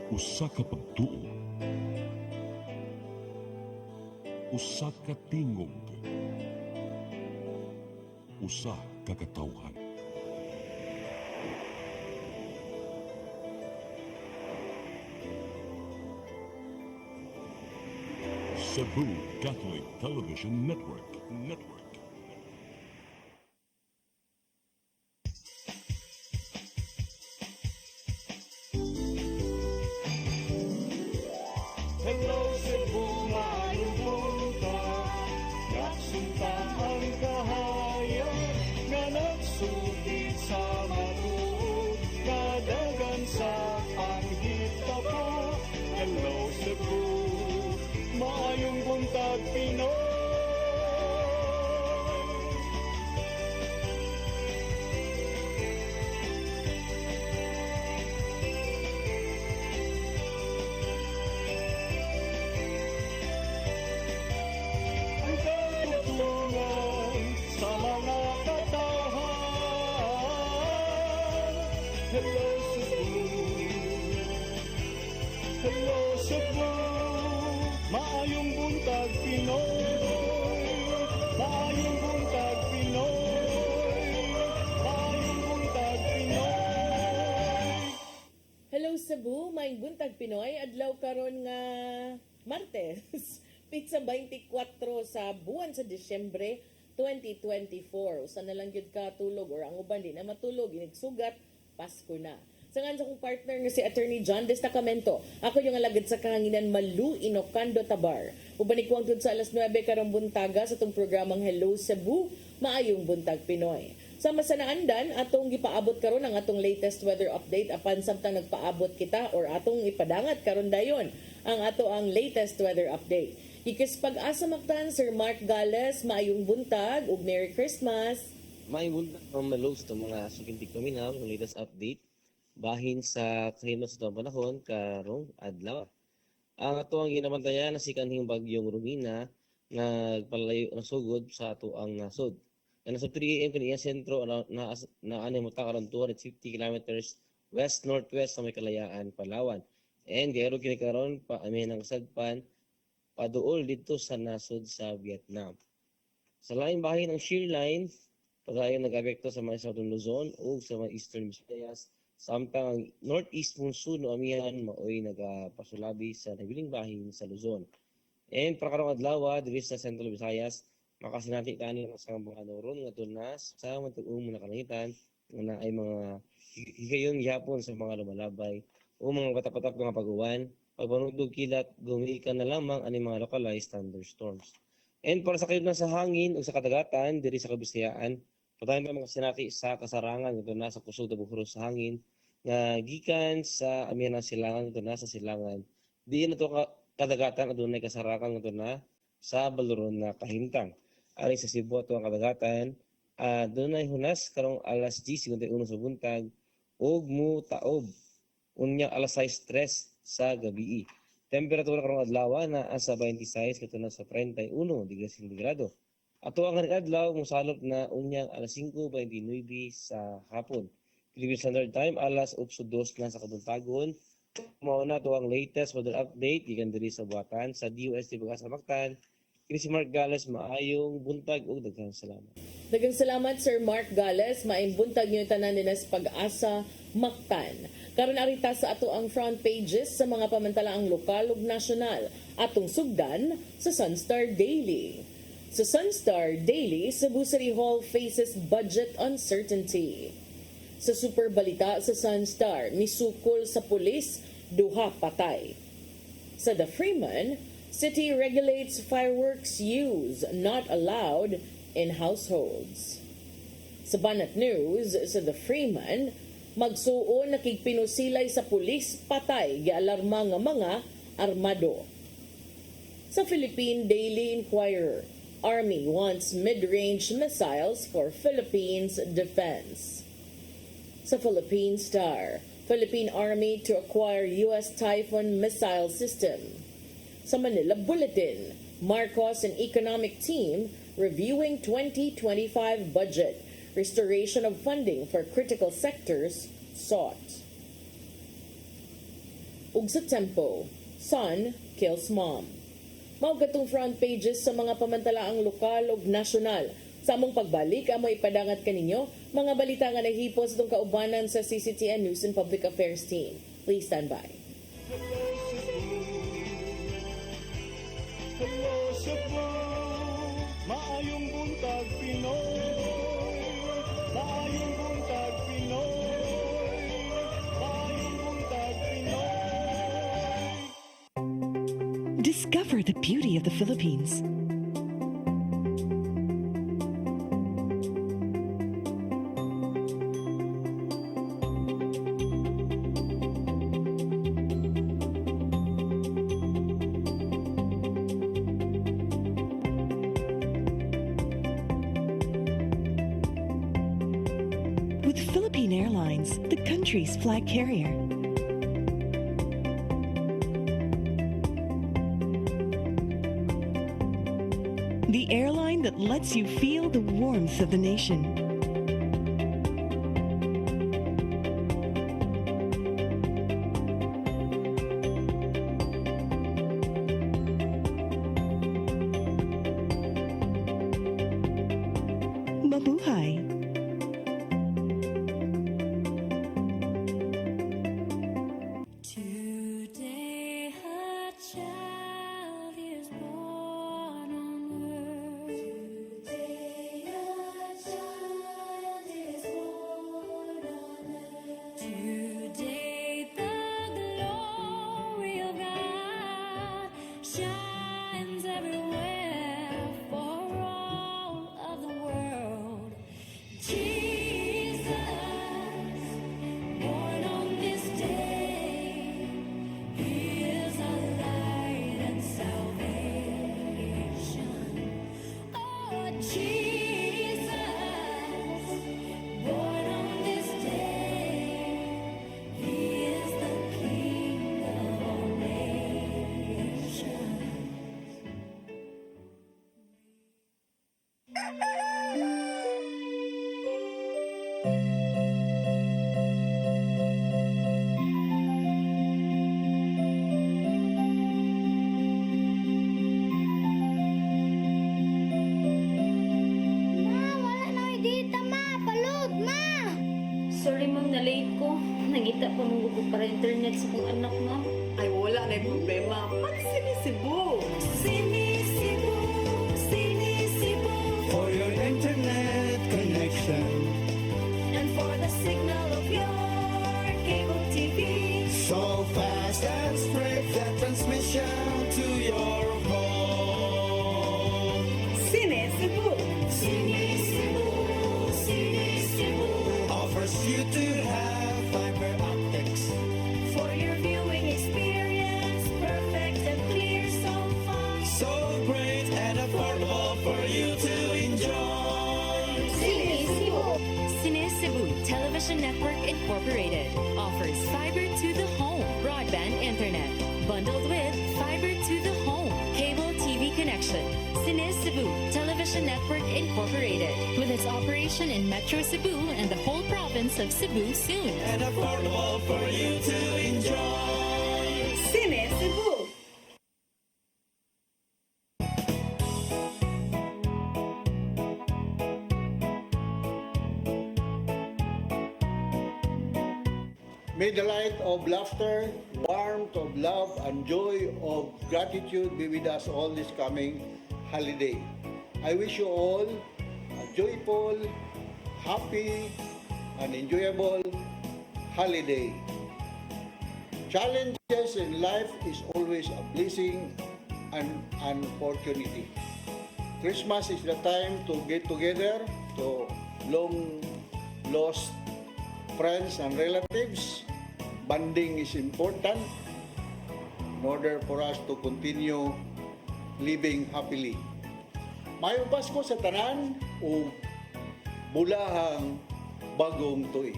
Usa ka pagtuo, usa ka tingog, usa ka katawhan. Cebu Catholic Television Network. Hello Cebu, maayong buntag. Nagsunta ang kahayan nga nagsugid sa matuod, kadagan sa panghita pa. Hello Cebu, maayong buntag Pinoy. Ang katutulungan sa mga katawhan. Hello Cebu, hello Cebu, maayong buntag Pinoy, maayong buntag Pinoy, maayong buntag Pinoy. Hello Cebu, maayong buntag Pinoy, adlaw karon nga Martes, pizza 24 sa buwan sa Disyembre 2024. Usa na lang gyud ka tulog or ang uban di na matulog, inigsugat, Pasko na. Sa nga sa kong partner nga si Attorney John Destacamento, ako yung alagad sa kahanginan Malu Inocando Tabar. Uban ikuang tud sa alas 9 karong buntaga sa itong programang Hello Cebu, maayong buntag Pinoy. Sama sa naandan, atong gipaabot karon ang atong latest weather update apan samtang nagpaabot kita or atong ipadangat karon dayon ang ato ang latest weather update. Ikis pag-asa magtan Sir Mark Gales, maayong buntag ug Merry Christmas. May buntag ang malog sa mga sukintig paminaw ng latest update bahin sa kahinos sa panahon karong adlaw. Ang ato ang ginabantayan na si kanhing bagyong Romina nagpalayo na sugod sa ato ang nasod. Ang nasa 3 AM kaniya sentro na ani mo ta karon 250 kilometers west-northwest sa may kalayaan Palawan. And gayro kini karon pa amin ang kasagpan paduol dito sa nasod sa Vietnam. Sa lain bahin ng shear line, padayon nag-apekto sa mga Southern Luzon o sa mga Eastern Visayas. Samtang ang northeast monsoon o amihan maoy nagapasulabi sa nabiling bahin sa Luzon. And para karong adlaw diri sa Central Visayas, makasinati tani sa mga noron nga tunas sa matug-ong mga kalangitan nga ay mga higayon gyapon sa mga lumalabay o mga patak-patak mga pag-uwan, pagbanugdog kilat, gumikan na lamang ani mga localized thunderstorms. And para sa kayod sa hangin o sa kadagatan diri sa Kabisayaan, patayon pa mga sinati sa kasarangan ito na sa kusog dabuhuro sa hangin nga gikan sa amihan ng silangan ito na sa silangan. Diin ito kadagatan adunay kasarangan ito na sa baluron na kahintang. Ari sa Cebu ato ang kadagatan, dunay hunas karong alas 10:51 sa buntag ug mu taob unya alas 6:03 sa gabi. Temperatura karong adlaw na asa 26 kadto na sa 31 degrees sentigrado. Ato ang adlaw mosalop na unyang alas 5:29 sa hapon. Philippine Standard Time alas 8:02 na sa kabuntagon. Mao na to ang latest weather update gikan diri sa buhatan sa DOST Pag-asa Mactan. Kini si Mark Gales, maayong buntag ug daghang salamat. Daghang salamat Sir Mark Gales, maayong buntag niyo tanan dinas Pag-asa Mactan. Karon arita sa ato ang front pages sa mga pamantalaang lokal ug nasyonal atong sugdan sa Sunstar Daily. Sa Sunstar Daily, Cebu City Hall faces budget uncertainty. Sa Super Balita sa Sunstar, misukol sa pulis, duha patay. Sa The Freeman, city regulates fireworks use not allowed in households. Sa Banat News, sa The Freeman, magsuon nakigpinusilay sa pulis, patay, gialarma nga mga armado. Sa Philippine Daily Inquirer, Army wants mid-range missiles for Philippines defense. Sa Philippine Star, Philippine Army to acquire U.S. Typhoon missile system. Sa Manila Bulletin, Marcos and economic team reviewing 2025 budget. Restoration of funding for critical sectors sought. ug sa tempo, son kills mom. Mao gatong front pages sa mga pamantalaang lokal ug nasyonal. Sa among pagbalik, amo ipadangat kaninyo mga balita nga nahipos itong kaubanan sa CCTN News and Public Affairs team. Please stand by. Hello Cebu, maayong buntag Pinoy, maayong buntag Pinoy, maayong buntag Pinoy. Discover the beauty of the Philippines. With Philippine Airlines, the country's flag carrier. The airline that lets you feel the warmth of the nation. Mabuhay! Today a child is born on earth. Today a child is born on earth. Today the glory of God shines everywhere for all of the world. Jesus, born on this day, He is our light and salvation. Oh, Jesus, born on this day, He is the King of all nations. Ma, wala na yung data, ma. Palod, ma. Sorry ma'am, na-late ko. Nangita pa mong gusto para internet sa kong anak ma'am. Ay, wala na yung problema. Pagsini-Cebu. Sinisibo, sinisibo, For your internet connection, and for the signal of your cable TV. so fast and straight that transmission to your home. Sine-Cebu. Sinisibo, sinisibo, Offers you to have fiber optics. for your viewing experience, perfect and clear so far. So great and affordable for you to enjoy. Sinisibu Television Network Incorporated offers fiber to the home broadband internet bundled with fiber to the home cable TV connection. Sinisibu Television Network Incorporated with its operation in Metro Cebu and the whole province of Cebu soon. And affordable for you to enjoy. Sine-Cebu. May the light of laughter, warmth of love, and joy of gratitude be with us all this coming holiday. I wish you all a joyful, happy, and enjoyable holiday. Challenges in life is always a blessing and an opportunity. Christmas is the time to get together, to long lost friends and relatives. Bonding is important in order for us to continue living happily. Mayong Pasko sa tanan o bulahang bagong tuig.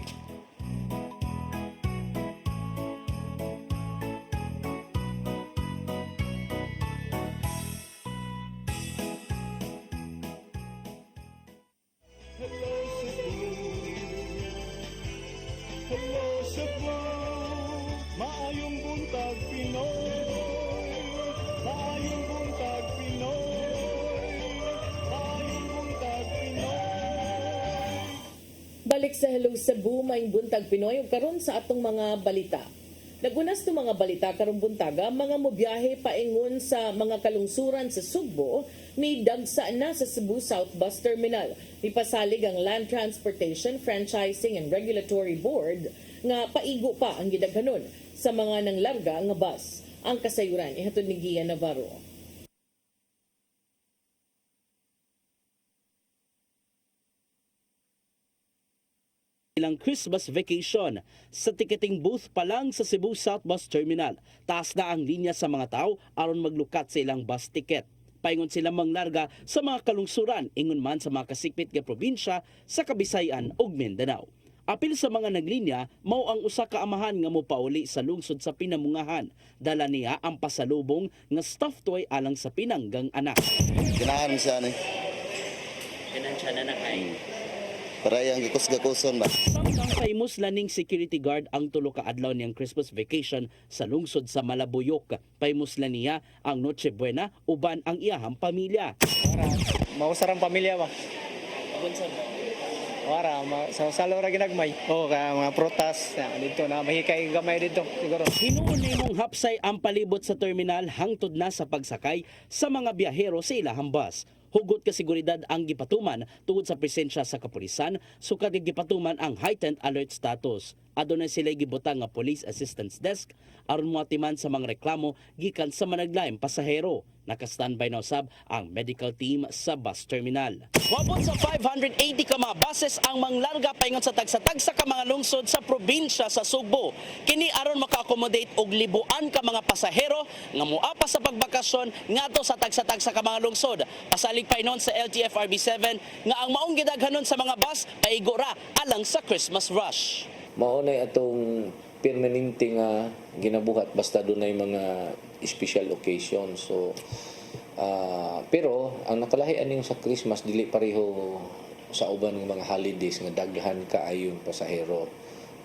Hello Cebu, Maayong buntag Pinoy, maayong buntag Pinoy, maayong buntag Pinoy. Balik sa Hello Cebu, may buntag Pinoy ug karon sa atong mga balita. Nagunas to mga balita karong buntaga, mga mobiyahe paingon sa mga kalungsuran sa Sugbo ni dagsa na sa Cebu South Bus Terminal. Ipasalig ang Land Transportation, Franchising and Regulatory Board nga paigo pa ang gidaghanon sa mga nanglarga nga bus. Ang kasayuran ihatod ni Gia Navarro. Ilang Christmas vacation sa ticketing booth pa lang sa Cebu South Bus Terminal. Taas na ang linya sa mga tao aron maglukat sa ilang bus ticket. Paingon sila manglarga sa mga kalungsuran ingon man sa mga kasikpit nga probinsya sa Kabisayan ug Mindanao. Apil sa mga naglinya, mao ang usa ka amahan nga mopauli sa lungsod sa Pinamungahan. Dala niya ang pasalubong nga stuffed toy alang sa pinanggang anak. Ganahan siya ni. Siya na kay. Para yung gikus-gakuson ba? Samtang famous laning security guard ang tulo ka adlaw niyang Christmas vacation sa lungsod sa Malabuyok. Famous la niya ang Noche Buena uban ang iyahang pamilya. Mausarang pamilya ba? Wara, sa lora ginagmay. O ka mga protas dito na mahikay gamay dito siguro. Hinuon nimong hapsay ang palibot sa terminal hangtod na sa pagsakay sa mga biyahero sa ilahang bus. Hugot ka seguridad ang gipatuman tungod sa presensya sa kapulisan, sukad gipatuman ang heightened alert status. Adunay sila gibutang nga police assistance desk aron moatiman sa mga reklamo gikan sa managlaing pasahero. Naka-standby na usab ang medical team sa bus terminal. Wabot sa 580 ka mga buses ang manglarga paingon sa tagsa-tagsa ka mga lungsod sa probinsya sa Sugbo. Kini aron maka-accommodate og libuan ka mga pasahero nga moapa sa pagbakasyon ngadto sa tagsa-tagsa ka mga lungsod. Pasalig painon sa LTFRB 7 nga ang maong gidaghanon sa mga bus paigo ra alang sa Christmas rush. Maunay atong permanente nga ginabuhat basta dunay mga special occasion. So pero ang nakalahian ning sa Christmas dili pareho sa uban ng mga holidays nga daghan kaayo yung pasahero.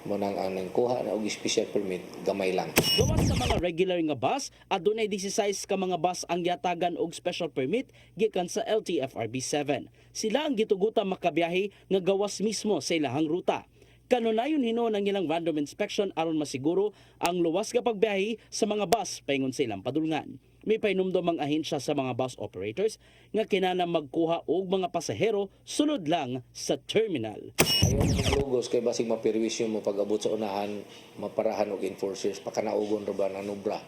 Munang ang nangkuha na og special permit gamay lang. Gawas sa mga regular nga bus, adunay 16 ka mga bus ang giatagan og special permit gikan sa LTFRB 7. Sila ang gitugutan makabiyahe nga gawas mismo sa ilahang ruta. Kanunayon hinuon ang ilang random inspection aron masiguro ang luwas nga pagbiyahe sa mga bus paingon sa ilang padulngan. May painumdom ang ahensya sa mga bus operators nga kinahanglan magkuha og mga pasahero sulod lang sa terminal. Ayaw mo logos kay basig maperwisyo mo pag-abot sa unahan, maparahan og enforcers pakanaugon ra ba ng nobra.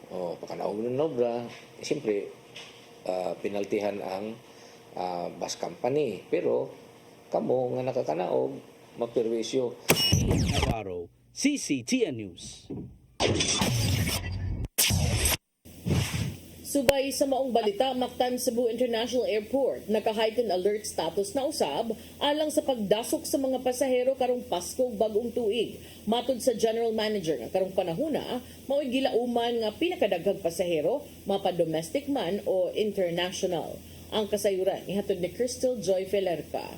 O pakanaugon ng nobra, siyempre penaltihan ang bus company. Pero kamo nga nakakanaog maperwisyo. Navarro, CCTN News. Subay sa maong balita, Mactan Cebu International Airport naka-heightened alert status na usab alang sa pagdasok sa mga pasahero karong Pasko ug bag-ong tuig. Matud sa General Manager nga karong panahona, mao'y gilauman nga pinakadaghang pasahero, mapa-domestic man o international. Ang kasayuran ihatod ni Crystal Joy Felerca.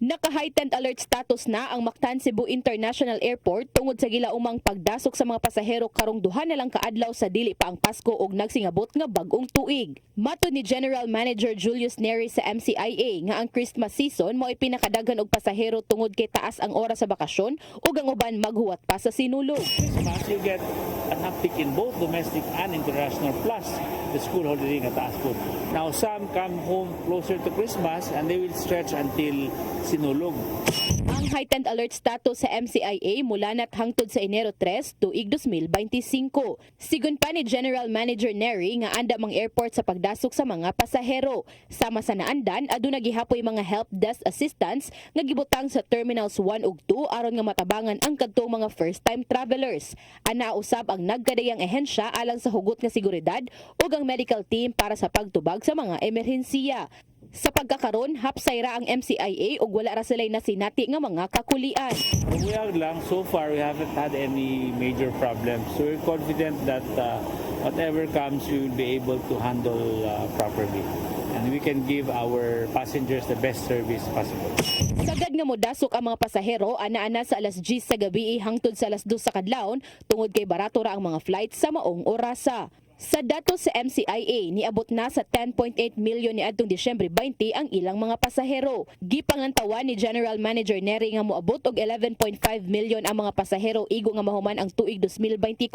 Naka-heightened alert status na ang Mactan Cebu International Airport tungod sa gilaumang pagdasok sa mga pasahero karong duha na lang kaadlaw sa dili pa ang Pasko ug nagsingabot nga bag-ong tuig. Matud ni General Manager Julius Neri sa MCIA nga ang Christmas season mo'y pinakadaghan og pasahero tungod kay taas ang oras sa bakasyon ug ang uban maghuwat pa sa sinulog. Christmas, you get an uptick in both domestic and international plus the school holiday nga taas po. Now some come home closer to Christmas and they will stretch until sinulog. Ang heightened alert status sa MCIA mula na't hangtod sa Enero 3, tuig 2025. Sigun pa ni General Manager Neri nga anda mang airport sa pagdasok sa mga pasahero. Sama sa naandan, aduna gihapoy mga help desk assistants nga gibutang sa Terminals 1 ug 2 aron nga matabangan ang kadtong mga first-time travelers. Ana usab ang nagkadayang ehensya alang sa hugot nga seguridad ug ang medical team para sa pagtubag sa mga emerhensiya. Sa pagkakaron, hapsay ra ang MCIA ug wala ra sila'y nasinati nga mga kakulian. Buyag lang, so far we haven't had any major problems. So we're confident that whatever comes, we will be able to handle properly. And and we can give our passengers the best service possible. Sagad nga modasok ang mga pasahero ana-ana sa alas 10 sa gabi hangtod sa alas 2 sa kadlawon tungod kay barato ra ang mga flight sa maong orasa. Sa datos sa MCIA, niabot na sa 10.8 million niadtong Disyembre 20 ang ilang mga pasahero. Gipangantawan ni General Manager Neri nga moabot og 11.5 million ang mga pasahero igo nga mahuman ang tuig 2024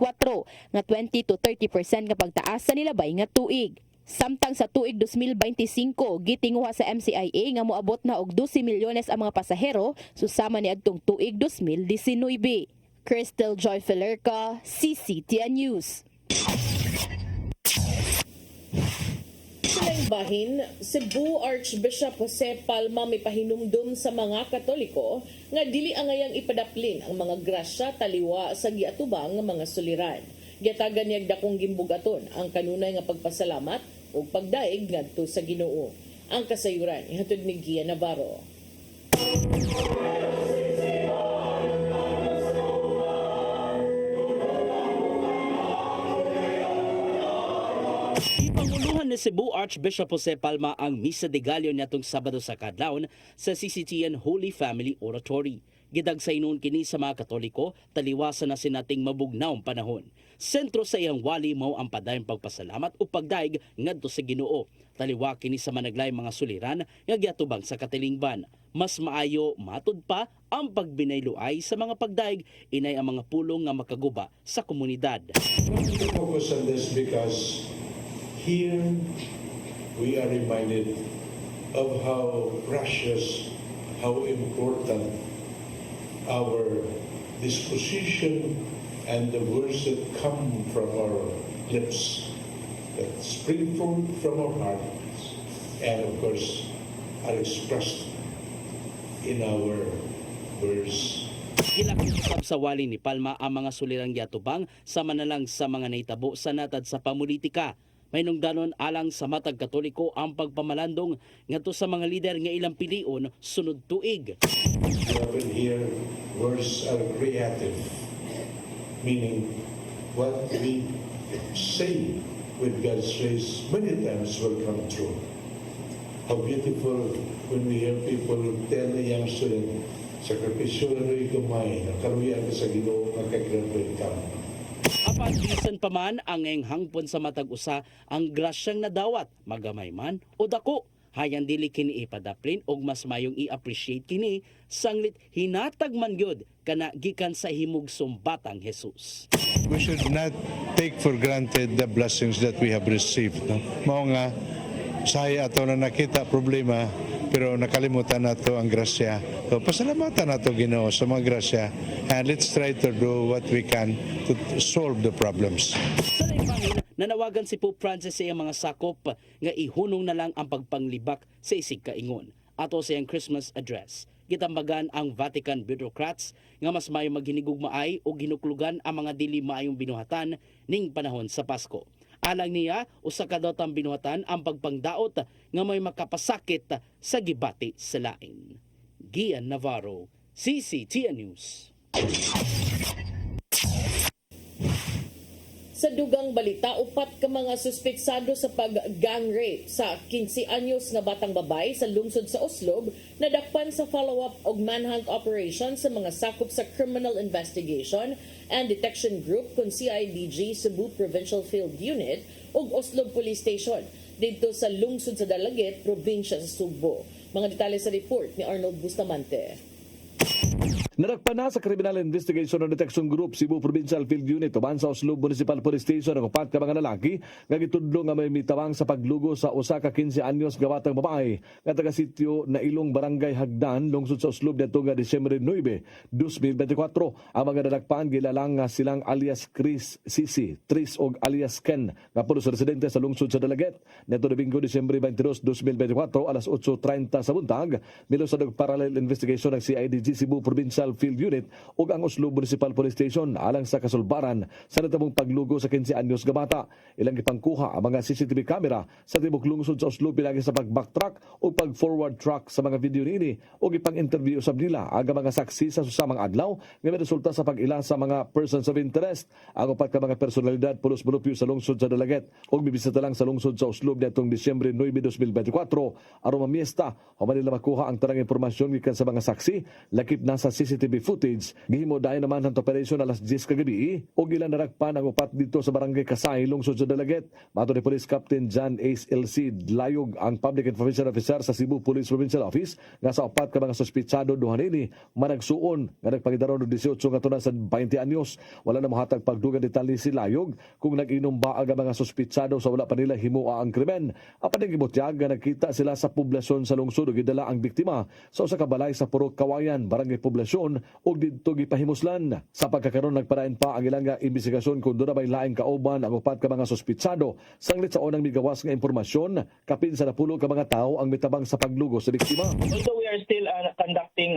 nga 20 to 30% nga pagtaas sa nilabay nga tuig. Samtang sa tuig 2025, gitinguha sa MCIA nga moabot na og 12 milyones ang mga pasahero susama niadtong tuig 2019. Crystal Joy Felerca, CCTN News. Silang bahin, Cebu Archbishop Jose Palma may pahinumdum sa mga Katoliko nga dili angayang ipadaplin ang mga grasya taliwa sa giatubang nga mga suliran. Giatagan niya dakong gimbugaton ang kanunay nga pagpasalamat o pagdaig ngadto sa Ginoo. Ang kasayuran ihatod ni Gia Navarro. Ipanguluhan ni Cebu Archbishop Jose Palma ang Misa de Gallo niatong Sabado sa kadlawon sa CCTN Holy Family Oratory. Gidagsaynon kini sa mga Katoliko, taliwasan na sinating mabugnaong panahon. Sentro sa iyang wali mao ang padayong pagpasalamat o pagdaig ngadto sa Ginoo. Taliwa kini sa managlay mga suliran nga giatubang sa katilingban. Mas maayo matud pa ang pagbinayloay sa mga pagdaig inay ang mga pulong nga makaguba sa komunidad. We focus on this because here we are reminded of how precious, how important our disposition and the words that come from our lips, that spring from our hearts, and of course are expressed in our words. Gilakip sa wali ni Palma ang mga sulirang giatubang sama na lang sa mga naitabo sa natad sa pamulitika. May nungdanon alang sa matag Katoliko ang pagpamalandong ngadto sa mga lider nga ilang pilion sunod tuig. We often hear words are creative, meaning what we say with God's grace many times will come true. How beautiful when we hear people tell the young student, sakripisyo na rin kumay, nakaluyan ka sa Ginoo, nakagraduate ka. Apan bisan pa man ang hangpon sa matag usa ang grasyang nadawat, magamay man o dako. Hayan dili kini ipadaplin og mas mayong i-appreciate kini sanglit hinatag man gyud kana gikan sa himog sumbatang Jesus. We should not take for granted the blessings that we have received. No? Mao nga, saya ato na nakita problema, pero nakalimutan nato ang grasya. So, pasalamatan nato Ginoo sa mga grasya, and let's try to do what we can to solve the problems. Sa laing nanawagan si Pope Francis sa iyang mga sakop nga ihunong na lang ang pagpanglibak sa isig kaingon. Ato sa iyang Christmas address, gitambagan ang Vatican bureaucrats nga mas mayo maghinigugmaay o ginuklugan ang mga dili maayong binuhatan ning panahon sa Pasko. Alang niya, usa ka daw tang binuhatan ang pagpangdaot nga may makapasakit sa gibati sa lain. Gian Navarro, CCTN News. Sa dugang balita, upat ka mga suspetsado sa pag-gang rape sa 15 anyos nga batang babay sa lungsod sa Oslob nadakpan sa follow-up og manhunt operation sa mga sakop sa Criminal Investigation and Detection Group kun CIDG Cebu Provincial Field Unit ug Oslob Police Station dito sa lungsod sa Dalaget, probinsya sa Sugbo. Mga detalye sa report ni Arnold Bustamante. Nadakpan na sa Criminal Investigation and Detection Group Cebu Provincial Field Unit uban sa Oslob Municipal Police Station ang upat ka mga lalaki nga gitudlo nga may mitawang sa paglugo sa usa ka 15 anyos nga batang babae nga taga sitio na Ilong Barangay Hagdan lungsod sa Oslob dito nga Disyembre 9, 2024. Ang mga nadakpan gilalang nga silang alias Chris Sisi, Tris og alias Ken nga pulos residente sa lungsod sa Dalaget. Neto Domingo Disyembre 22, 2024 alas 8:30 sa buntag, milo sa parallel investigation ng CIDG Cebu Provincial Provincial Field Unit ug ang Oslo Municipal Police Station alang sa kasulbaran sa natabong paglugo sa 15 anyos nga bata. Ilang ipangkuha ang mga CCTV camera sa tibok lungsod sa Oslo pinagi sa pag-backtrack o pag-forward track sa mga video niini ug ipang-interview usab nila ang mga saksi sa susamang adlaw nga may resulta sa pag-ila sa mga persons of interest. Ang upat ka mga personalidad pulos mulupyo sa lungsod sa Dalaget ug mibisita lang sa lungsod sa Oslo niadtong Disyembre 9, 2024 aron mamiesta human nila makuha ang tanang impormasyon gikan sa mga saksi lakip na sa CCTV footage. Gihimo dayon naman ang operasyon alas 10 kagabi ug ilan naragpan ang upat dito sa barangay Kasay lungsod sa Dalaget. Mato ni Police Captain John Ace LC Layog ang Public Information Officer sa Cebu Police Provincial Office nga sa upat ka mga suspitsado duha nini managsuon nga nagpangidaro og 18 nga tunan sa 20 anyos. Wala na mohatag pagdugang detalye si Layog kung nag-inom ba ang mga suspitsado sa wala pa nila himua ang krimen. Apan ang gibutyag nga nakita sila sa poblasyon sa lungsod ug gidala ang biktima sa usa ka balay sa Purok Kawayan, barangay Poblasyon ug didto gipahimuslan. Sa pagkakaroon nagpadayon pa ang ilang nga imbestigasyon kung doon na may laing kauban ang upat ka mga suspitsado. Sanglit sa unang migawas nga impormasyon, kapin sa napulo ka mga tao ang mitabang sa paglugo sa biktima. Although we are still conducting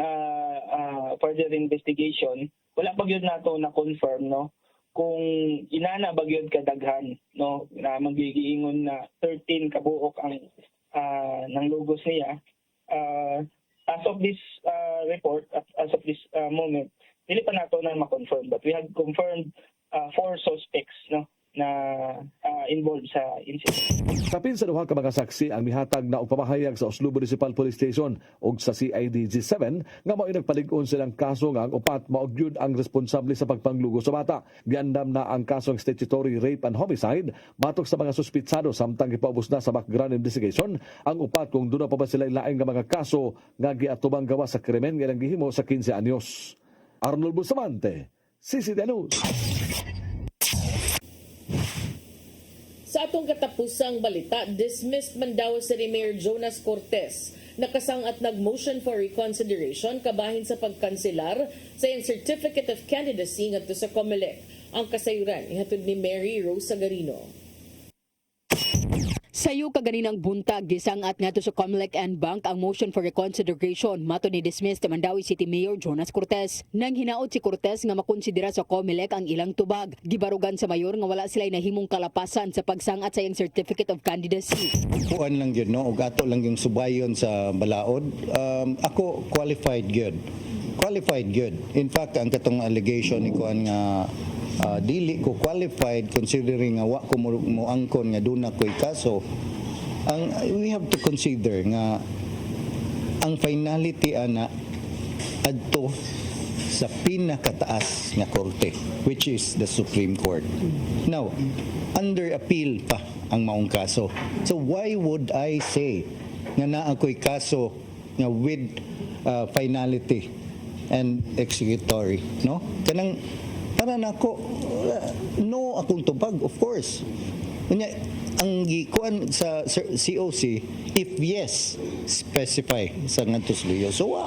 further investigation, wala pa gyud nato na confirm no kung inana ba gyud kadaghan no na magigiingon na 13 kabuok ang ng lugos niya. As of this report, as of this moment, dili pa nato na ma-confirm, but we have confirmed 4 suspects no na involved sa incident. Kapin sa duha ka mga saksi ang mihatag na og pamahayag sa Oslo Municipal Police Station ug sa CIDG-7 nga mao nagpalig-on silang kaso nga ang upat mao gyud ang responsable sa pagpanglugo sa bata. Giandam na ang kasong statutory rape and homicide batok sa mga suspitsado samtang gipaubos na sa background investigation ang upat kung doon na pa ba sila laing nga mga kaso nga giatubang gawa sa krimen nga ilang gihimo sa 15 anyos. Arnold Bustamante, CCTV News. Sa atong katapusang balita, dismissed man daw si Mayor Jonas Cortez. Nakasang at nag-motion for reconsideration kabahin sa pagkanselar sa iyang Certificate of Candidacy ngadto sa COMELEC. Ang kasayuran ihatod ni Mary Rose Sagarino. Sayo kaganinang buntag gisangat ngadto sa COMELEC and Bank ang motion for reconsideration mato ni dismissed Mandawi City Mayor Jonas Cortez. Nang hinaot si Cortez nga makonsidera sa COMELEC ang ilang tubag, gibarugan sa mayor nga wala sila nahimong kalapasan sa pagsangat sa iyang Certificate of Candidacy. Kuan lang yun, no? O gato lang yung subayon sa balaod. Ako qualified good. Qualified good. In fact, ang katong allegation ni kuan nga dili ko qualified considering nga wa ko mo angkon nga duna ko'y kaso. We have to consider nga ang finality ana adto sa pinakataas nga korte, which is the Supreme Court. Now, under appeal pa ang maong kaso. So why would I say nga naa ko'y kaso nga with finality and executory, no? Kanang para nako no akong tubag, of course. Kunya ang gikuan sa COC, if yes, specify sa ngadtos luyo. So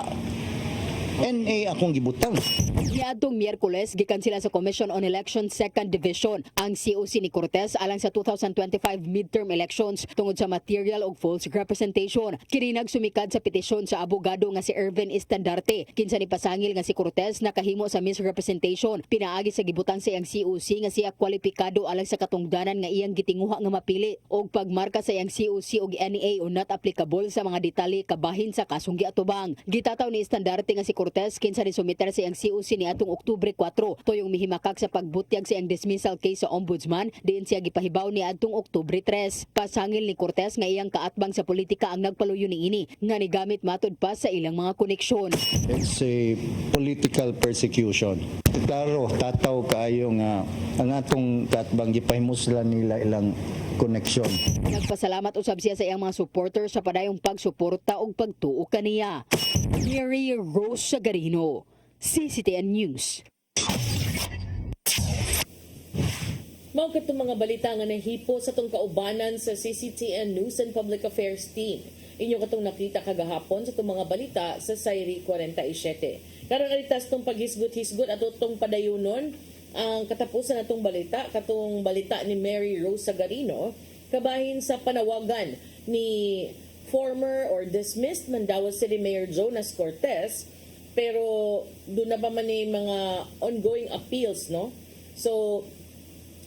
NA akong gibutang. Niadtong Miyerkules gikan sila sa Commission on Elections Second Division ang COC ni Cortez alang sa 2025 midterm elections tungod sa material og false representation. Kini nagsumikad sa petisyon sa abogado nga si Ervin Estandarte. Kinsa ni pasangil nga si Cortez nakahimo sa misrepresentation. Pinaagi sa gibutang sa iyang COC nga siya kwalipikado alang sa katungdanan nga iyang gitinguha nga mapili og pagmarka sa iyang COC og NA o not applicable sa mga detalye kabahin sa kasong giatubang. Gitataw ni Estandarte nga si Cortez kinsa ni sumiter sa iyang COC ni atong Oktubre 4 tuyong mihimakak sa pagbutyag sa iyang dismissal case sa ombudsman diin siya gipahibaw ni adtong Oktubre 3. Pasangil ni Cortez nga iyang kaatbang sa politika ang nagpaluyo niini nga nigamit matud pa sa ilang mga koneksyon. It's a political persecution. Klaro, tataw kaayo nga ang atong kaatbang gipahimuslan nila ilang koneksyon. Nagpasalamat usab siya sa iyang mga supporters sa padayong pagsuporta og pagtuo kaniya. Mary Rose Sagarino, CCTN News. Mao katong mga balita nga nahipo sa tong kaubanan sa CCTN News and Public Affairs team. Inyo katong nakita kagahapon sa tong mga balita sa Sayri 47. Karon alitas tong paghisgot-hisgot ato tong padayonon ang katapusan natong balita katong balita ni Mary Rose Sagarino kabahin sa panawagan ni former or dismissed Mandawi City Mayor Jonas Cortez pero doon na pa man ni mga ongoing appeals, no? So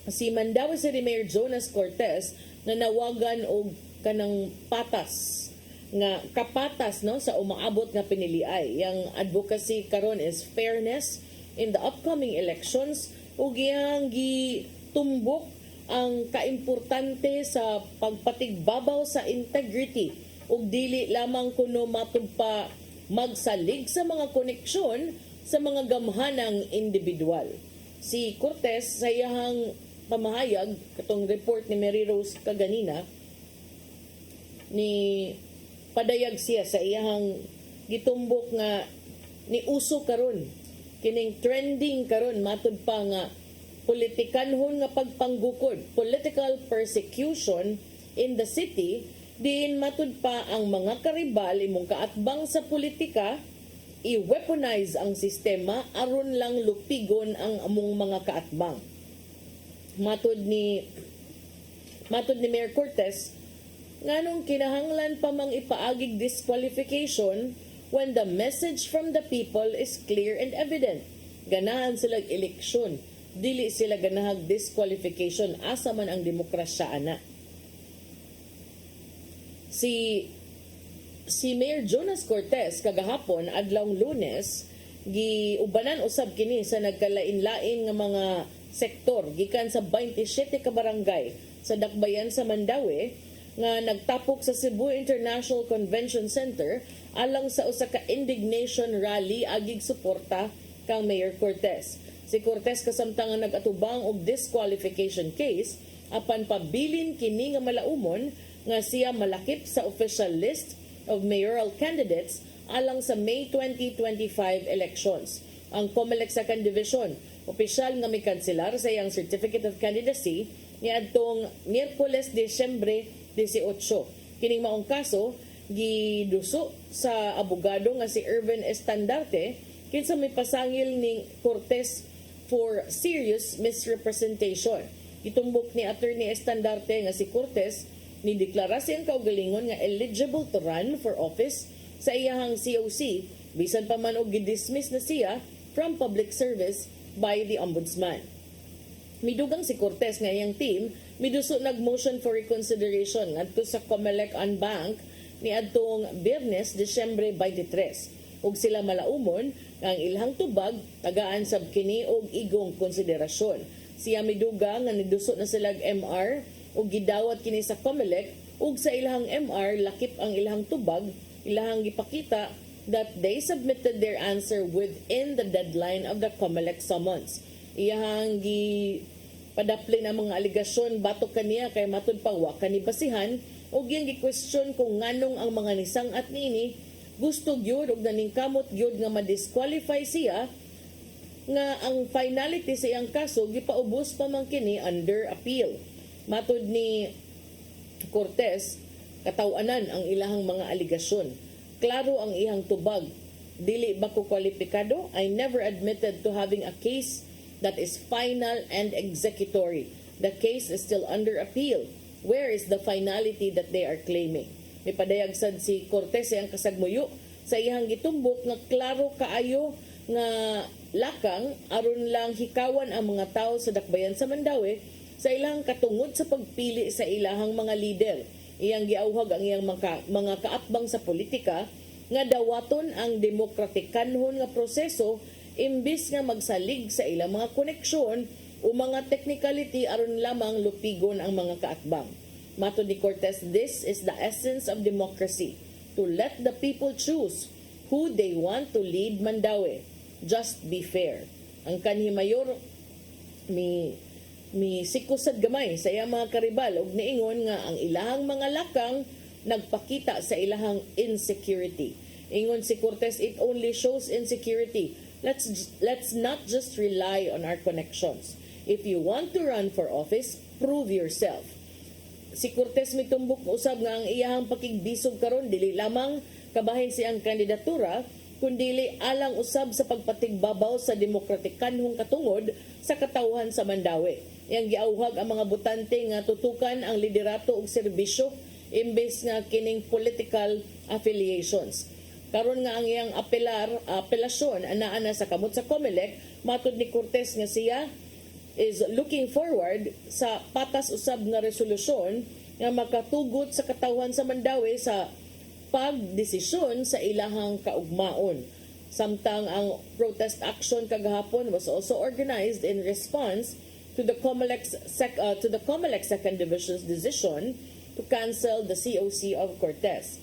si Mandaue City Mayor Jonas Cortez na nawagan og kanang patas nga kapatas, no, sa umaabot nga piniliay. Yang advocacy karon is fairness in the upcoming elections ug iyang gitumbok ang kaimportante sa pagpatigbabaw sa integrity ug dili lamang kuno matugpa magsalig sa mga koneksyon sa mga gamhanang individual. Si Cortez sa iyang pamahayag katong report ni Mary Rose kaganina ni padayag siya sa iyang gitumbok nga ni uso karon kining trending karon matud pa nga politikanhon nga pagpanggukod, political persecution in the city, diin matud pa ang mga karibal imong kaatbang sa politika i-weaponize ang sistema aron lang lupigon ang among mga kaatbang. Matud ni Mayor Cortez, nganong kinahanglan pa mang ipaagig disqualification when the message from the people is clear and evident. Ganahan silang eleksyon, dili sila ganahag disqualification, asa man ang demokrasya ana. Si Mayor Jonas Cortez kagahapon adlawng Lunes giubanan usab kini sa nagkalain-lain nga mga sektor gikan sa 27 ka barangay sa dakbayan sa Mandaue nga nagtapok sa Cebu International Convention Center alang sa usa ka indignation rally agig suporta kang Mayor Cortez. Si Cortez kasamtangan nag-atubang og disqualification case apan pabilin kini nga malaumon nga siya malakip sa official list of mayoral candidates alang sa May 2025 elections. Ang COMELEC Second Division, opisyal nga may kanselar sa iyang Certificate of Candidacy niadtong Miyerkules, Disyembre 18. Kining maong kaso giduso sa abogado nga si Irvin Estandarte kinsa may pasangil ni Cortez for serious misrepresentation. Itumbok ni Attorney Estandarte nga si Cortez ni deklara siyang kaugalingon nga eligible to run for office sa iyahang COC bisan pa man og gidismiss na siya from public service by the Ombudsman. Midugang si Cortez nga iyang team miduso nag-motion for reconsideration ngadto sa COMELEC Bank ni adtong Biyernes, Disyembre 23. Ug sila malaumon nga ang ilhang tubag tagaan sab kini og igong konsiderasyon. Siya miduga nga niduso na sila MR ug gidawat kini sa COMELEC ug sa ilahang MR lakip ang ilahang tubag, ilahang gipakita that they submitted their answer within the deadline of the COMELEC summons. Iyahang padapli na mga aligasyon batok kaniya kay matud pa wa kani basihan ug iyang gi-question kung nganong ang mga nisang at nini gusto gyud ug naningkamot gyud nga ma-disqualify siya nga ang finality sa iyang kaso gipaubos pa man kini under appeal. Matud ni Cortez, katawanan ang ilahang mga aligasyon. Klaro ang iyang tubag. Dili ba ko kwalipikado? I never admitted to having a case that is final and executory. The case is still under appeal. Where is the finality that they are claiming? May padayag sad si Cortez ang kasagmuyo sa iyang gitumbok nga klaro kaayo nga lakang aron lang hikawan ang mga tao sa dakbayan sa Mandaue sa ilang katungod sa pagpili sa ilahang mga lider. Iyang giauhag ang iyang mga kaatbang sa politika nga dawaton ang demokratikanhon nga proseso imbis nga magsalig sa ilang mga koneksyon o mga technicality aron lamang lupigon ang mga kaatbang. Matud ni Cortez, this is the essence of democracy, to let the people choose who they want to lead Mandaue. Just be fair. Ang kanhi mayor mi sikusad gamay sa iyang mga karibal ug niingon nga ang ilahang mga lakang nagpakita sa ilahang insecurity. Ingon si Cortez, it only shows insecurity. Let's not just rely on our connections. If you want to run for office, prove yourself. Si Cortez mitumbok usab nga ang iyahang pakigbisog karon dili lamang kabahin siyang kandidatura kundili alang usab sa pagpatigbabaw sa demokratikanhong katungod sa katawhan sa Mandaue. Yang giauhag ang mga botante nga tutukan ang liderato ug serbisyo imbes nga kining political affiliations. Karon nga ang iyang apelasyon anaa na sa kamot sa COMELEC, matud ni Cortez nga siya is looking forward sa patas usab nga resolusyon nga makatugot sa katawhan sa Mandawi sa pagdesisyon sa ilahang kaugmaon. Samtang ang protest action kagahapon was also organized in response to the COMELEC Second Division's decision to cancel the COC of Cortez.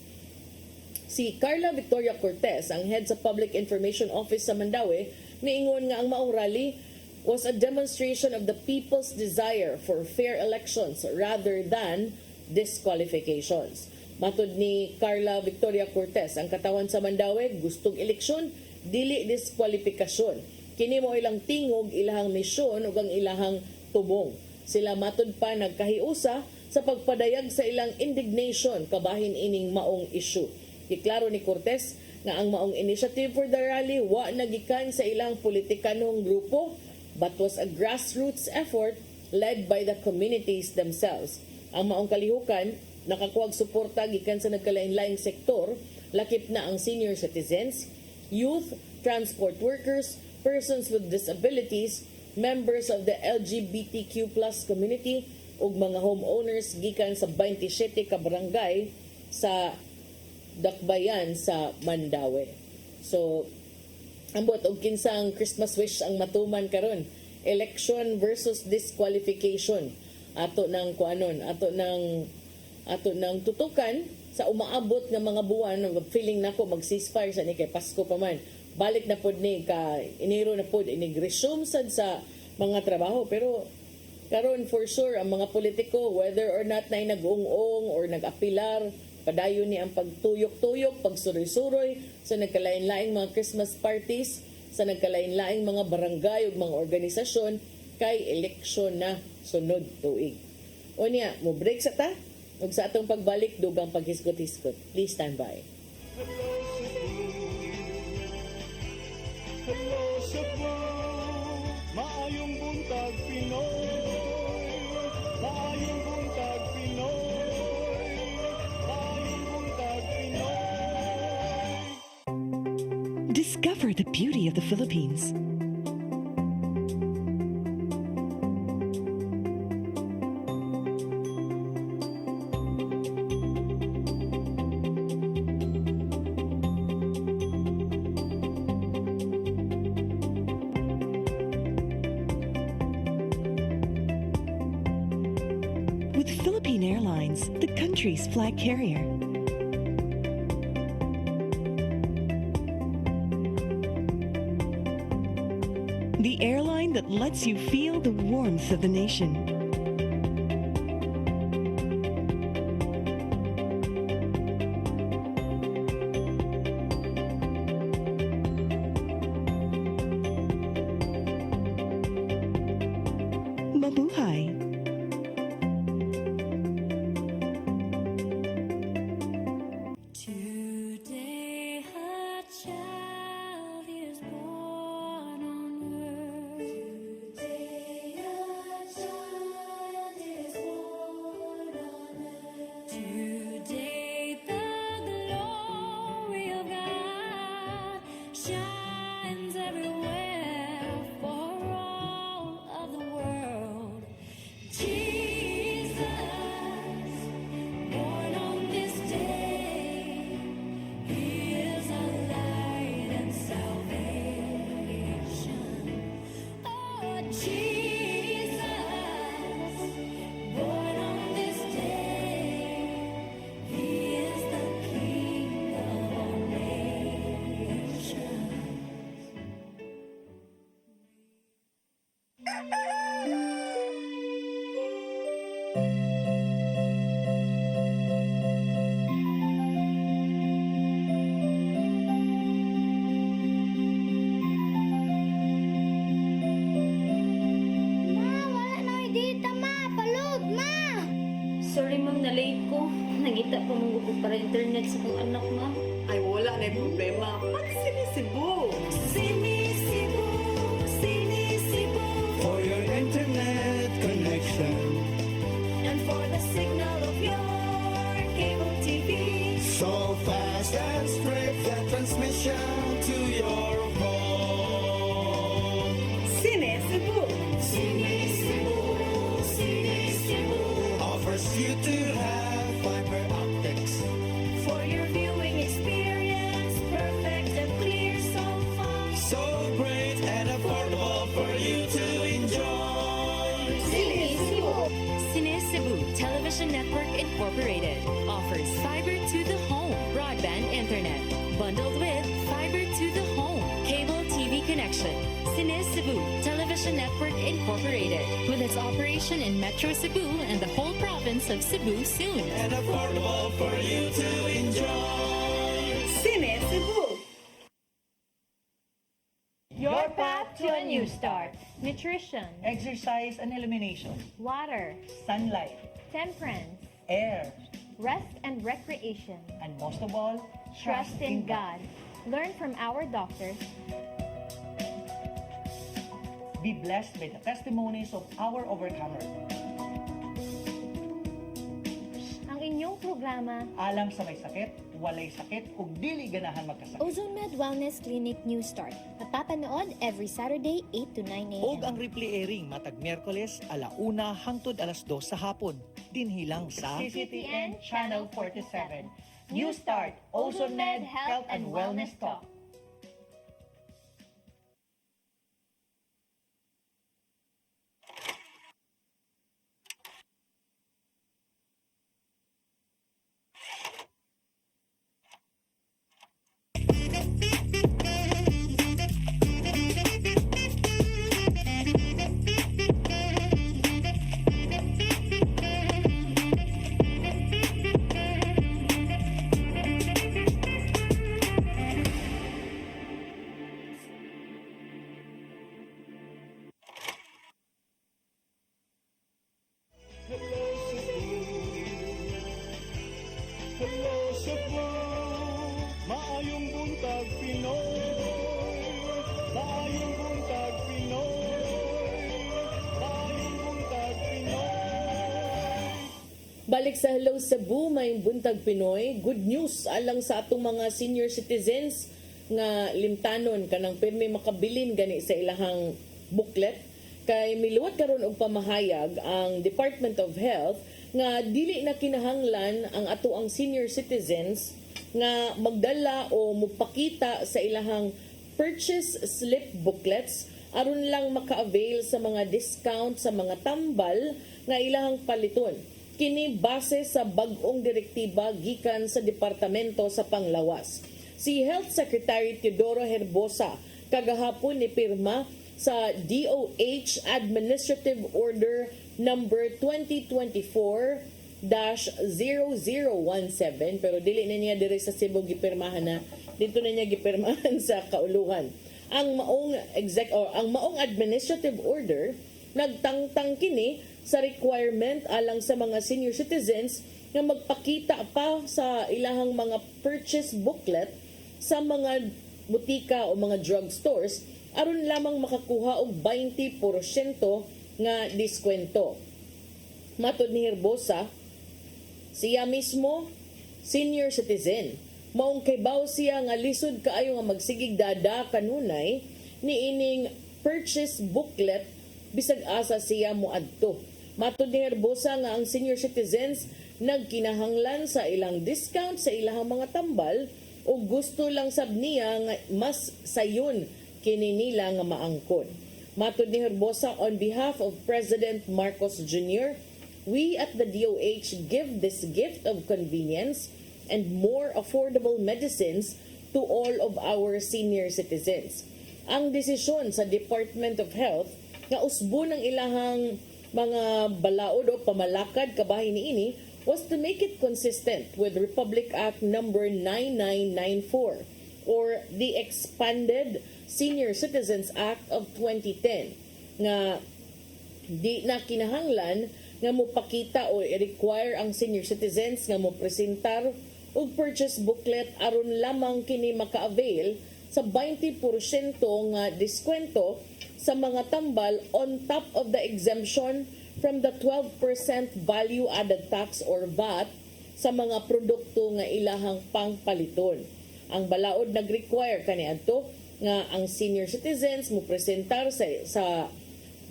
Si Carla Victoria Cortez, ang head sa Public Information Office sa Mandawi, niingon nga ang maong rally was a demonstration of the people's desire for fair elections rather than disqualifications. Matud ni Carla Victoria Cortez, ang katawan sa Mandawi gustong eleksyon, dili diskwalifikasyon. Kini mo ilang tingog, ilahang misyon ug ang ilahang tubong. Sila matud pa nagkahiusa sa pagpadayag sa ilang indignation kabahin ining maong issue. Giklaro ni Cortez nga ang maong initiative for the rally wa nagikan sa ilang politikanong grupo but was a grassroots effort led by the communities themselves. Ang maong kalihukan nakakuwag suporta gikan sa nagkalain-laing sektor, lakip na ang senior citizens, youth, transport workers, persons with disabilities, members of the LGBTQ+ community ug mga homeowners gikan sa 27 ka barangay sa dakbayan sa Mandawi. So, ambot og kinsang Christmas wish ang matuman karon. Election versus disqualification. Ato ng kuanon, ato ng tutukan sa umaabot nga mga buwan, feeling nako mag-ceasefire sa ni kay Pasko pa man. Balik na pod ni ka Enero na pod inig-resume sad sa mga trabaho, pero karon for sure ang mga politiko, whether or not na nag-ung-ung or nag-apilar, padayon ni ang pagtuyok-tuyok, pagsuroy-suroy sa nagkalain-laing mga Christmas parties, sa nagkalain-laing mga barangay ug mga organisasyon kay eleksyon na sunod tuig. O niya, mo break sa ta ug sa atong pagbalik dugang paghisgot-hisgot. Please stand by. Hello Cebu, maayong buntag Pinoy, maayong buntag Pinoy, maayong buntag Pinoy. Discover the beauty of the Philippines. With Philippine Airlines, the country's flag carrier. The airline that lets you feel the warmth of the nation. Mabuhay. Today a child is born on earth. Today a child is born on earth. Today the glory of God shines everywhere for all of the world. Jesus, born on this day, He is our light and salvation. Oh, Jesus, born on this day, He is the King of all nations. Ma, wala na dita ma. Palud, ma. Sorry ma'am, na-late ko. Nangita pa mong gusto para internet sa kong anak ma'am. Ay, wala na yung problema. Pag sinisibo. Sinisibo, sinisibo, For your internet connection, and for the signal of your cable TV. so fast and straight that Incorporated offers fiber to the home broadband internet bundled with fiber to the home cable TV connection. Cines Cebu Television Network Incorporated with its operation in Metro Cebu and the whole province of Cebu soon. And affordable for you to enjoy. Cine Cebu. Your path to a new start. Nutrition, Exercise and elimination. water, Sunlight. temperance, Air. rest and recreation. And most of all, Trust in God. Learn from our doctors. Be blessed by the testimonies of our overcomers. Ang inyong programa, Alam sa may sakit, walay sakit, ug dili ganahan magkasakit. Ozone Med Wellness Clinic New Start. Napapanood every Saturday 8 to 9 a.m. Og ang replay airing matag Miyerkules 1:00 hangtod 2:00 sa hapon. Dinhi lang sa CCTN Channel 47. New Start, Ozone Med Health and Wellness Talk. Hello Cebu, maayong buntag Pinoy. Maayong buntag Pinoy. Maayong buntag Pinoy. Balik sa Hello Cebu, may buntag Pinoy. Good news alang sa atong mga senior citizens nga limtanon kanang pirmi makabilin gani sa ilahang booklet kay miluwat karon og pamahayag ang Department of Health nga dili na kinahanglan ang ato ang senior citizens nga magdala o mupakita sa ilahang purchase slip booklets aron lang maka-avail sa mga discount sa mga tambal nga ilahang paliton. Kini base sa bag-ong direktiba gikan sa Departamento sa Panglawas. Si Health Secretary Teodoro Herbosa kagahapon ni pirma sa DOH Administrative Order number 2024-0017 pero dili na niya diri sa Cebu gipirmahan na dito na niya gipirmahan sa kauluhan. Ang maong administrative order nagtangtang kini sa requirement alang sa mga senior citizens nga magpakita pa sa ilahang mga purchase booklet sa mga butika o mga drugstores aron lamang makakuha og 20% nga diskwento. Matod ni Herbosa, siya mismo senior citizen. Maong kaybaw siya nga lisod kaayo nga magsigig dada kanunay niining purchase booklet bisag asa siya moadto. Matod ni Herbosa nga ang senior citizens nagkinahanglan sa ilang discount sa ilang mga tambal o gusto lang sab niya nga mas sayon kini nila nga maangkon. Matod ni Herbosa, on behalf of President Marcos Jr., we at the DOH give this gift of convenience and more affordable medicines to all of our senior citizens. Ang desisyon sa Department of Health nga usbo ng ilahang mga balaod o pamalakad kabahin niini was to make it consistent with Republic Act number 9994 or the expanded Senior Citizens Act of 2010 nga di na kinahanglan nga mopakita o i-require ang senior citizens nga mo presentar og purchase booklet aron lamang kini maka-avail sa 20% nga diskwento sa mga tambal on top of the exemption from the 12% value added tax or VAT sa mga produkto nga ilahang pangpaliton. Ang balaod nag-require kaniadto nga ang senior citizens mo presentar sa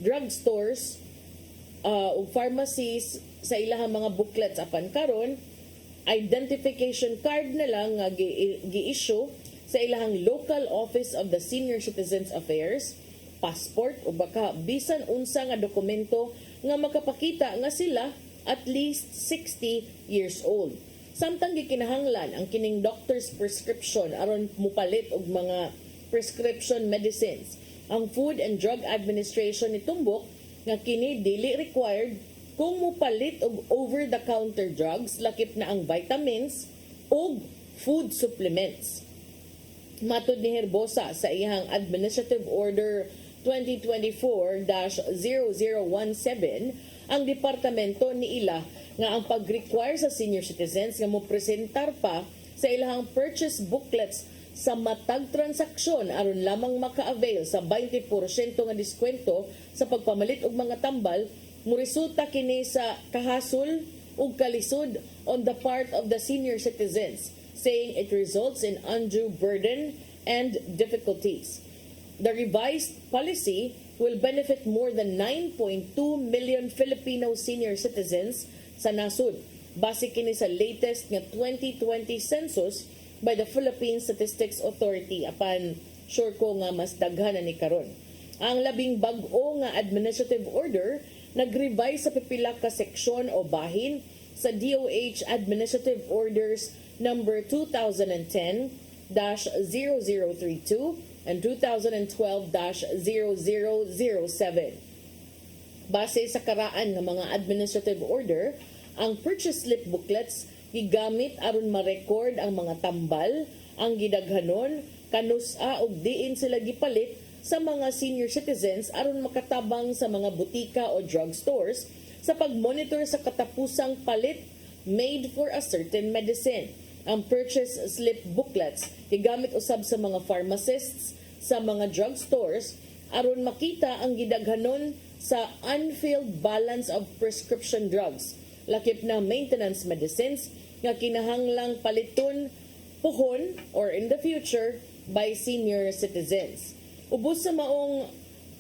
drugstores o pharmacies sa ilahang mga booklets apan karon identification card na lang nga gi-issue sa ilahang local office of the Senior Citizens Affairs, passport o baka bisan unsa nga dokumento nga makapakita nga sila at least 60 years old. Samtang gikinahanglan ang kining doctor's prescription aron mupalit og mga prescription medicines. Ang Food and Drug Administration nitumbok nga kini dili required kung mupalit og over-the-counter drugs lakip na ang vitamins o food supplements. Matud ni Herbosa sa iyang Administrative Order 2024-0017, ang departamento ni ila nga ang pag-require sa senior citizens nga mo presentar pa sa ilahang purchase booklets sa matag transaksyon aron lamang maka-avail sa 20% nga diskwento sa pagpamalit og mga tambal, muresulta kini sa kahasol ug kalisod on the part of the senior citizens, saying it results in undue burden and difficulties. The revised policy will benefit more than 9.2 million Filipino senior citizens sa nasud. Base kini sa latest nga 2020 census by the Philippine Statistics Authority, apan sure ko nga mas daghan na ni karon. Ang labing bag-o nga administrative order nag-revise sa pipila ka seksyon o bahin sa DOH Administrative Orders number 2010-0032 and 2012-0007. Base sa karaan ng mga administrative order, ang purchase slip booklets gigamit aron ma-record ang mga tambal, ang gidaghanon, kanusa og diin sila gipalit sa mga senior citizens aron makatabang sa mga butika o drugstores sa pag-monitor sa katapusang palit made for a certain medicine. Ang purchase slip booklets gigamit usab sa mga pharmacists sa mga drugstores aron makita ang gidaghanon sa unfilled balance of prescription drugs, lakip na maintenance medicines nga kinahanglang paliton puhon or in the future by senior citizens. Ubos sa maong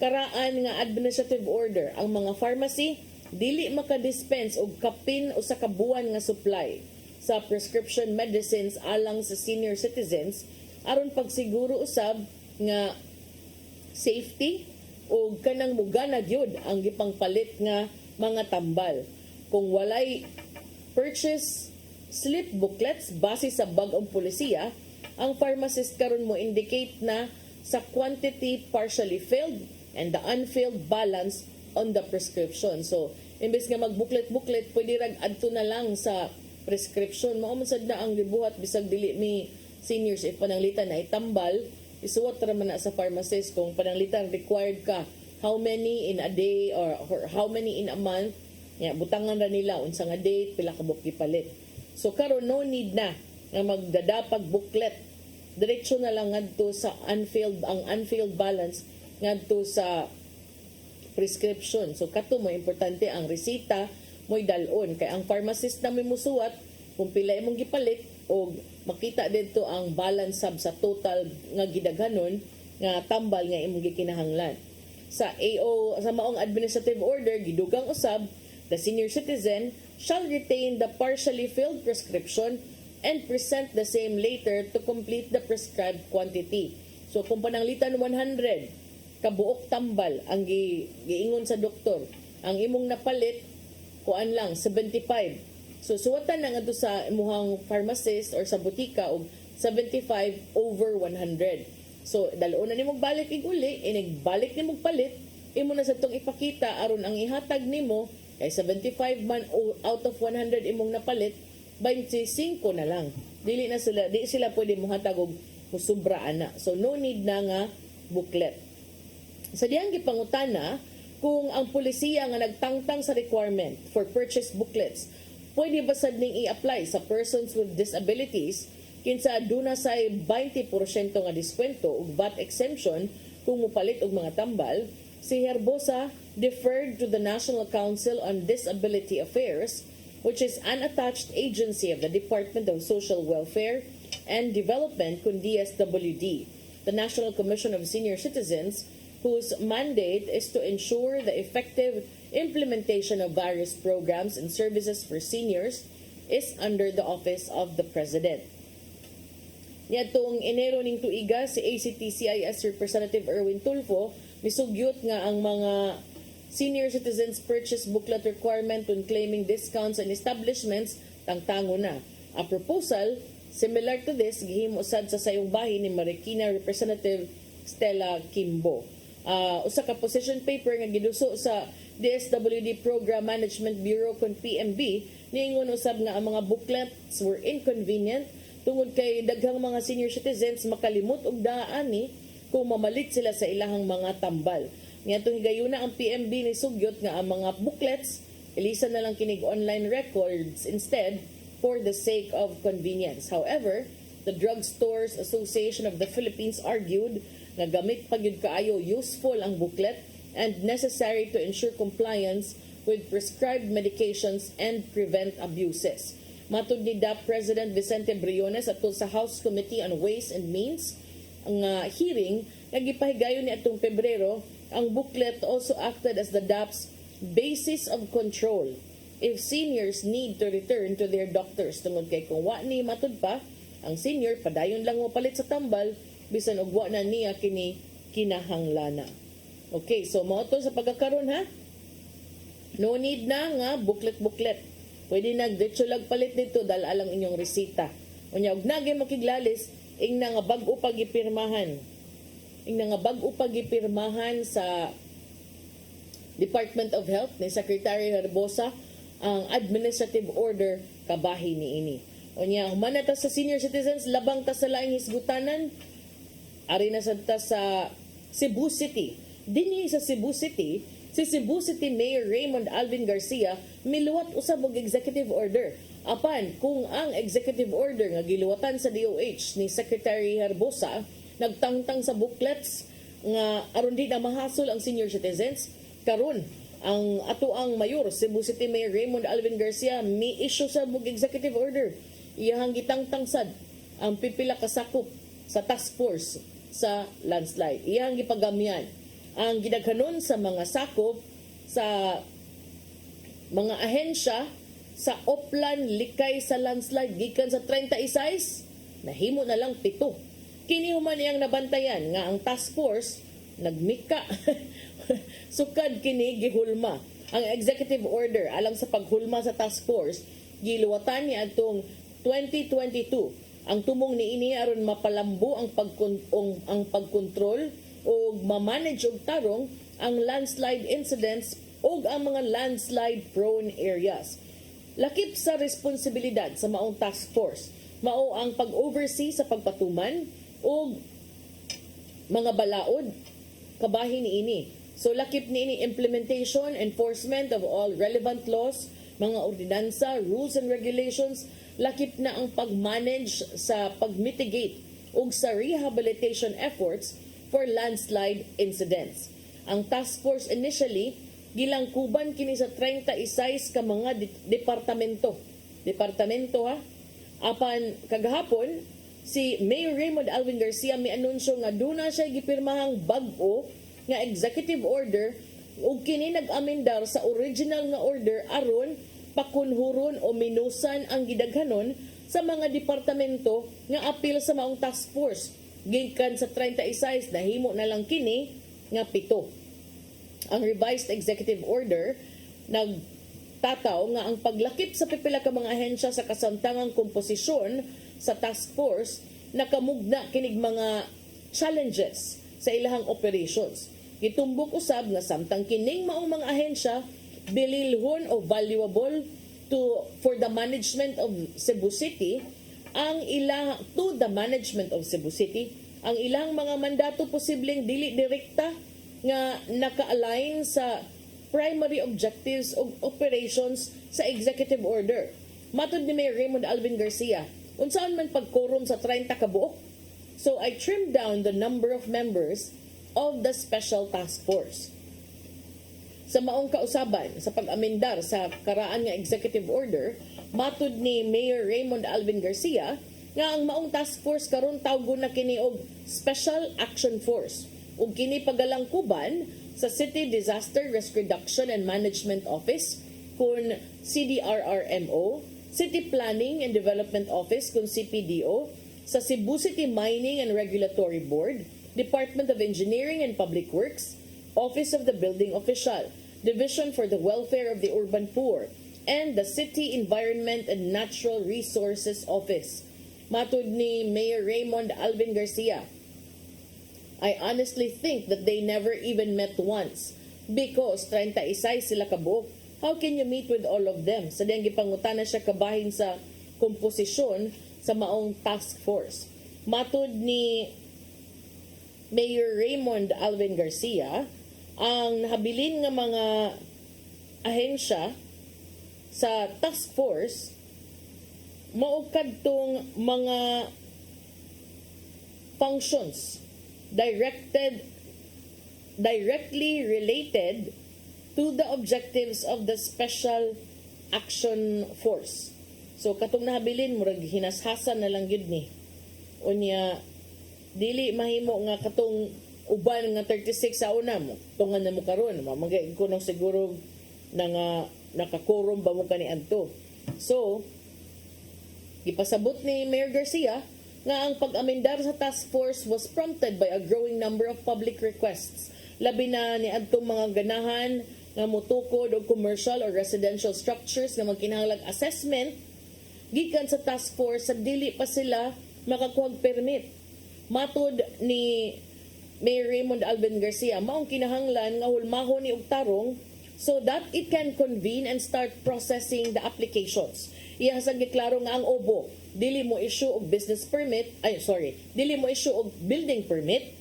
karaan nga administrative order, ang mga pharmacy dili makadispense og kapin o sa kabuan nga supply sa prescription medicines alang sa senior citizens aron pagsiguro usab nga safety o kanang mugana gyud ang gipangpalit nga mga tambal. Kung walay purchase slip booklets base sa bag-ong polisiya, ang pharmacist karon mo indicate na sa quantity partially filled and the unfilled balance on the prescription. So, imbes nga mag-booklet, pwede rag adto na lang sa prescription. Maumansad na ang gibuhat bisag dili mi seniors if pananglitan na itambal, isuwat raman na sa pharmacist kung pananglitan required ka how many in a day or how many in a month. Butangan ra nila unsa nga date, pila ka buok gipalit. So karon no need na nga magdadapag booklet. Diretso na lang ngadto sa unfilled balance ngadto sa prescription. So kato mo importante ang resita mo'y dalon kay ang pharmacist na may musuwat kung pila imong gipalit o makita dito ang balance sab sa total nga gidaghanon nga tambal nga imong gikinahanglan. Sa maong administrative order gidugang usab, the senior citizen shall retain the partially filled prescription and present the same later to complete the prescribed quantity. So kung pananglitan 100 kabuok tambal ang giingon sa doktor, ang imong napalit kuan lang 75. So suwatan na ngadto sa imuhang pharmacist or sa butika og 75 over 100. So dalon na nimong balik iguli, inigbalik nimong palit, imo na sa tong ipakita aron ang ihatag nimo kay 75 man out of 100 imong napalit, 25 na lang. Di sila pwede mohatag og musubra ana. So no need na nga booklet. Sa diyang gipangutana kung ang pulisiya nga nagtangtang sa requirement for purchase booklets pwede ba sad ning i-apply sa persons with disabilities kinsa aduna say 20% nga diskwento ug VAT exemption kung mupalit og mga tambal, si Herbosa deferred to the National Council on Disability Affairs, which is an attached agency of the Department of Social Welfare and Development kundi DSWD, the National Commission of Senior Citizens, whose mandate is to ensure the effective implementation of various programs and services for seniors, is under the Office of the President. Niadtong Enero ning tuiga, si ACT-CIS Representative Erwin Tulfo misugyot nga ang mga senior citizens purchase booklet requirement when claiming discounts and establishments tangtango na. A proposal similar to this gihimo sad sa sayong bahin ni Marikina Representative Stella Kimbo. Usa ka position paper nga giduso sa DSWD Program Management Bureau kon PMB niingon usab nga ang mga booklets were inconvenient tungod kay daghang mga senior citizens makalimot og daan ni kung mamalit sila sa ilahang mga tambal. Ngadtong higayuna ang PMB ni sugyot nga ang mga booklets ilisan na lang kinig online records instead for the sake of convenience. However, the Drugstores Association of the Philippines argued na gamit pagyud kaayo useful ang booklet and necessary to ensure compliance with prescribed medications and prevent abuses. Matud ni DAP President Vicente Briones atul sa House Committee on Ways and Means ang hearing nagipahigayon ni atong Pebrero, ang booklet also acted as the DAP's basis of control if seniors need to return to their doctors. Tungod kay kung wa ni matud pa, ang senior padayon lang mo palit sa tambal bisan og wa na niya kini kinahanglana. Okay, so mao to sa pagkakaron ha. No need na nga booklet. Pwede nag-diretso lag palit nito dala lang inyong resita. Unya og nagay makiglalis ingna nga bag-o pagipirmahan. Ingna nga bag-o pagipirmahan sa Department of Health ni Secretary Herbosa ang administrative order kabahin niini. Unya human ta sa senior citizens labang ta sa laing hisgutanan ari na sad ta sa Cebu City. Dinhi sa Cebu City, si Cebu City Mayor Raymond Alvin Garcia miluwat usab og executive order. Apan kung ang executive order nga giluwatan sa DOH ni Secretary Herbosa nagtangtang sa booklets nga aron di na mahasol ang senior citizens, karon ang ato ang mayor Cebu City Mayor Raymond Alvin Garcia mi-issue sa bug executive order. Iyahang gitangtang sad ang pipila ka sakop sa task force sa landslide. Iyahang gipagamyan ang gidaghanon sa mga sakop sa mga ahensya sa Oplan likay sa landslide gikan sa 36 nahimo na lang 7. Kini human iyang nabantayan nga ang task force nagmika sukad kini gihulma. Ang executive order alang sa paghulma sa task force giluwatan ni adtong 2022. Ang tumong niini aron mapalambo ang pagkontrol o mamanage og tarong ang landslide incidents o ang mga landslide prone areas. Lakip sa responsibilidad sa maong task force mao ang pag-oversee sa pagpatuman o mga balaod kabahin niini. So lakip niini implementation, enforcement of all relevant laws, mga ordinansa, rules and regulations, lakip na ang pag-manage sa pag-mitigate ug sa rehabilitation efforts for landslide incidents. Ang task force initially gilangkuban kini sa 36 ka mga departamento. Departamento ha. Apan kagahapon si Mayor Raymond Alvin Garcia mianunsyo nga duna siya gipirmahang bag-o nga executive order ug kini nag-amendar sa original nga order aron pakunhuron o minusan ang gidaghanon sa mga departamento nga apil sa maong task force. Gikan sa 36 nahimo na lang kini nga 7. Ang revised executive order nagtataw nga ang paglakip sa pipila ka mga ahensya sa kasamtangang komposisyon sa task force nakamugna kinig mga challenges sa ilahang operations. Gitumbok usab nga samtang kining maong mga ahensya bililhon o valuable for the management of Cebu City ang ang ilang mga mandato posibleng dili direkta nga naka-align sa primary objectives of operations sa executive order. Matud ni Mayor Raymond Alvin Garcia, unsaon man pagkorum sa 30 ka buok. So I trimmed down the number of members of the special task force. Sa maong kausaban sa pag-amendar sa karaan nga executive order, matud ni Mayor Raymond Alvin Garcia nga ang maong task force karon tawgon na kini og Special Action Force ug kini pagalangkuban sa City Disaster Risk Reduction and Management Office kun CDRRMO, City Planning and Development Office kun CPDO, sa Cebu City Mining and Regulatory Board, Department of Engineering and Public Works, Office of the Building Official. Division for the Welfare of the Urban Poor, and the City Environment and Natural Resources Office. Matud ni Mayor Raymond Alvin Garcia, I honestly think that they never even met once because 31 sila kabuok. How can you meet with all of them? Sa diyang gipangutana siya kabahin sa komposisyon sa maong task force. Matud ni Mayor Raymond Alvin Garcia, ang nahabilin nga mga ahensya sa task force mao kadtong mga functions directly related to the objectives of the Special Action Force. So katong nahabilin murag hinashasan na lang gyud ni. Unya dili mahimo nga katong uban nga 36 sa una mo tungan na mo karon mamagay ko nang siguro na nga nakakorum ba mo kani adto. So ipasabot ni Mayor Garcia nga ang pag-amendar sa task force was prompted by a growing number of public requests. Labi na ni adtong mga ganahan nga motukod og commercial or residential structures nga magkinahanglang assessment gikan sa task force sa dili pa sila makakuha permit. Matud ni Mayor Raymond Alvin Garcia, maong kinahanglan nga hulmahon ni og tarong so that it can convene and start processing the applications. Iyahasang giklaro nga ang OBO dili mo issue og dili mo issue og building permit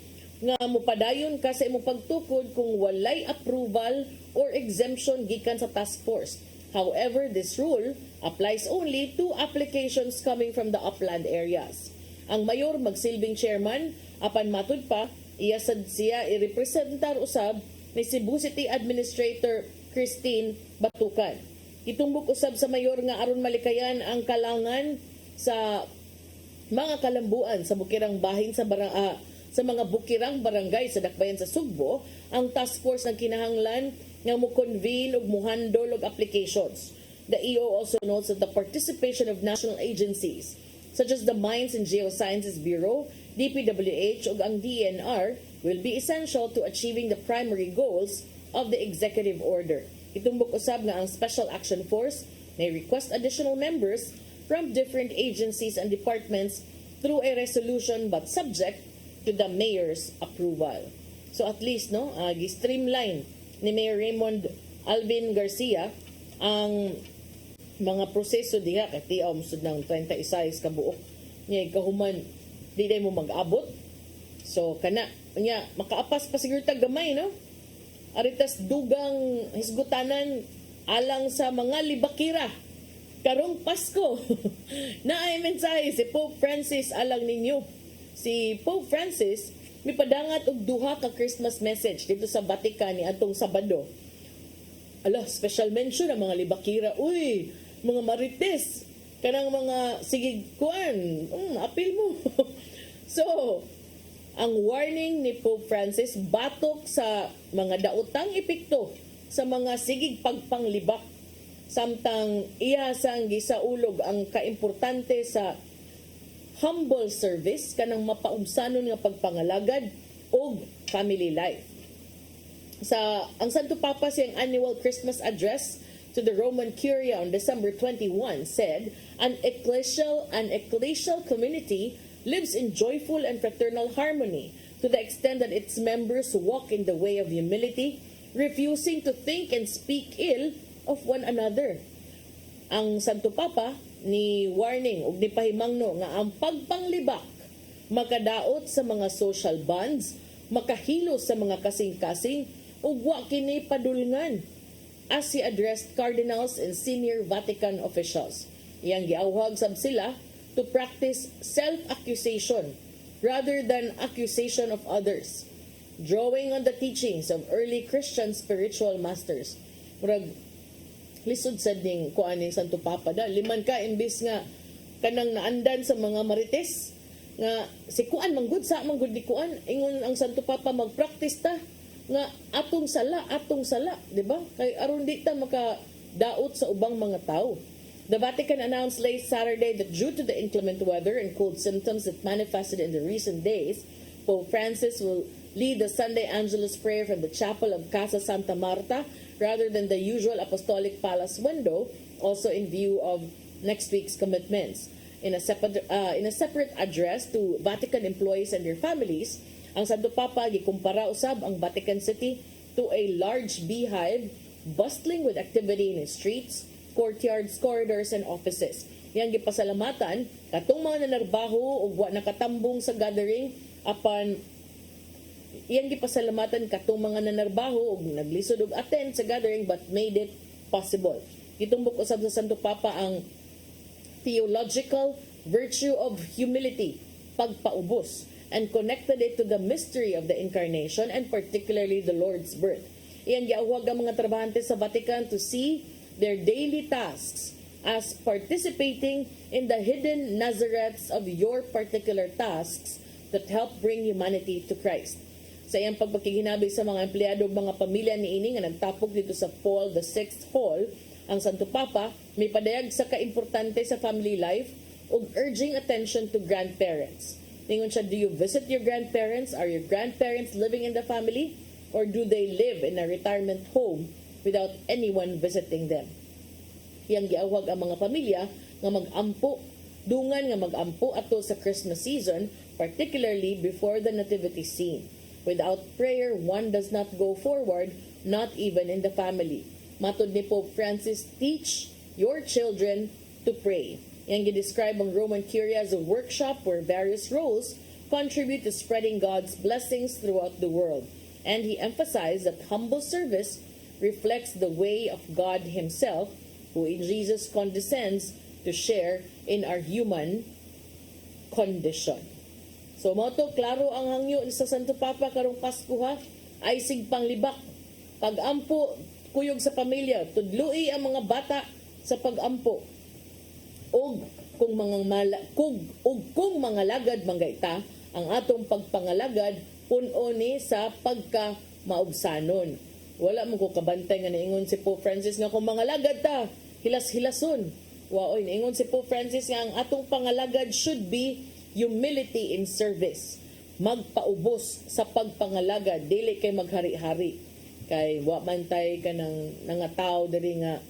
nga mopadayon ka sa imong pagtukod kung walay approval or exemption gikan sa task force. However, this rule applies only to applications coming from the upland areas. Ang mayor magsilbing chairman apan matud pa iyasad siya i-representar usab ni Cebu City Administrator Christine Batukan. Itumbok usab sa mayor nga aron malikayan ang kalangan sa mga kalambuan sa bukirang bahin sa mga bukirang barangay sa dakbayan sa Sugbo, ang task force ng kinahanglan nga mo convene ug mohandol og applications. The EO also notes that the participation of national agencies such as the Mines and Geosciences Bureau, DPWH ug ang DNR will be essential to achieving the primary goals of the executive order. Itumbok usab nga ang Special Action Force may request additional members from different agencies and departments through a resolution but subject to the mayor's approval. So at least gi-streamline ni Mayor Raymond Alvin Garcia ang mga proseso diha kay tiaw musud ng 36 ka buok niya kahuman di mo mag-abot. So kana nya makaapas pa siguro tag gamay no. Aritas dugang hisgutanan alang sa mga libakira karong Pasko. Na ay mensahe si Pope Francis alang ninyo. Si Pope Francis mipadangat og duha ka Christmas message dito sa Vatican ni atong Sabado. Special mention ang mga libakira. Uy, mga marites, kanang mga sigig kuan, apil mo. So, ang warning ni Pope Francis batok sa mga daotang epekto sa mga sigig pagpanglibak samtang ihasang gisaulog ang kaimportante sa humble service kanang mapaubsanon nga pagpangalagad og family life. Ang Santo Papa siyang annual Christmas address to the Roman Curia on December 21 said, an ecclesial community lives in joyful and fraternal harmony to the extent that its members walk in the way of humility, refusing to think and speak ill of one another. Ang Santo Papa ni warning ug ni pahimangno nga ang pagpanglibak makadaot sa mga social bonds, makahilo sa mga kasing-kasing ug wa kini padulngan, as he addressed cardinals and senior Vatican officials. Iyang giawhag sab sila to practice self-accusation rather than accusation of others, drawing on the teachings of early Christian spiritual masters. Murag lisod sad ning kuan ni Santo Papa da liman ka imbis nga kanang naandan sa mga marites nga si kuan manggud di kuan ingon ang Santo Papa magpractice ta nga atong sala, di ba? Kay aron di ta makadaot sa ubang mga tao. The Vatican announced late Saturday that due to the inclement weather and cold symptoms that manifested in the recent days, Pope Francis will lead the Sunday Angelus prayer from the chapel of Casa Santa Marta rather than the usual Apostolic Palace window, also in view of next week's commitments. In a separate address to Vatican employees and their families, ang Santo Papa gikumpara usab ang Vatican City to a large beehive bustling with activity in its streets, courtyards, corridors, and offices. Yang gipasalamatan katong mga nanarbaho ug wa nakatambong sa gathering apan iyang gipasalamatan katong mga nanarbaho ug naglisod og attend sa gathering but made it possible. Gitumbok usab sa Santo Papa ang theological virtue of humility, pagpaubos, and connected it to the mystery of the Incarnation and particularly the Lord's birth. Iyan giawag ang mga trabahante sa Vatican to see their daily tasks as participating in the hidden Nazareths of your particular tasks that help bring humanity to Christ. Sa iyang pagpakiginabi sa mga empleyado ug mga pamilya niini nga nagtapok dito sa Paul VI Hall, ang Santo Papa may padayag sa kaimportante sa family life ug urging attention to grandparents. Ningon siya, do you visit your grandparents? Are your grandparents living in the family? Or do they live in a retirement home without anyone visiting them? Yang giawag ang mga pamilya nga mag-ampo, dungan nga mag-ampo ato sa Christmas season, particularly before the nativity scene. Without prayer, one does not go forward, not even in the family. Matod ni Pope Francis, teach your children to pray. Yang gi-describe ang Roman Curia as a workshop where various roles contribute to spreading God's blessings throughout the world. And he emphasized that humble service reflects the way of God himself, who in Jesus condescends to share in our human condition. So moto, klaro ang hangyo sa Santo Papa karong Pasko ha, ay sigpanglibak, pag-ampo, kuyog sa pamilya, tudloi ang mga bata sa pag-ampo. Og kung mga lagad manggaita, ang atong pagpangalagad puno ni sa pagka maubsanon. Wala mo ko kabantay nga naingon si Pope Francis nga kung mga lagad ta, hilas-hilason. Waoy, naingon si Pope Francis nga ang atong pangalagad should be humility in service. Magpaubos sa pagpangalagad, dili kay maghari-hari. Kay wa man tay ka ng nangataw diri nga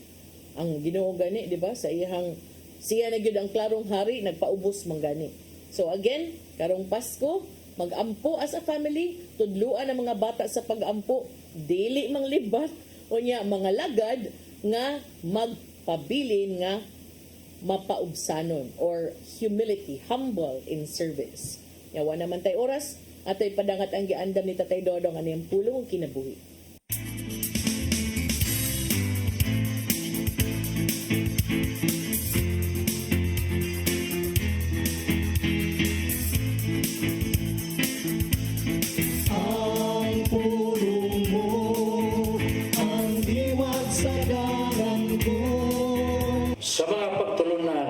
ang Ginoo gani, di ba? Sa iyang siya na gyud ang klarong hari, nagpaubos man gani. So again, karong Pasko, mag-ampo as a family, tudluan ang mga bata sa pag-ampo, dili mang libat, unya mga lagad nga magpabilin nga mapaubsanon or humility, humble in service. Yawa naman tay oras, ato'y padangat ang giandam ni Tatay Dodong aniyang pulong kinabuhi. Ang pulong mo, ang diwag sa dalan ko. Sa mga pagtulunan,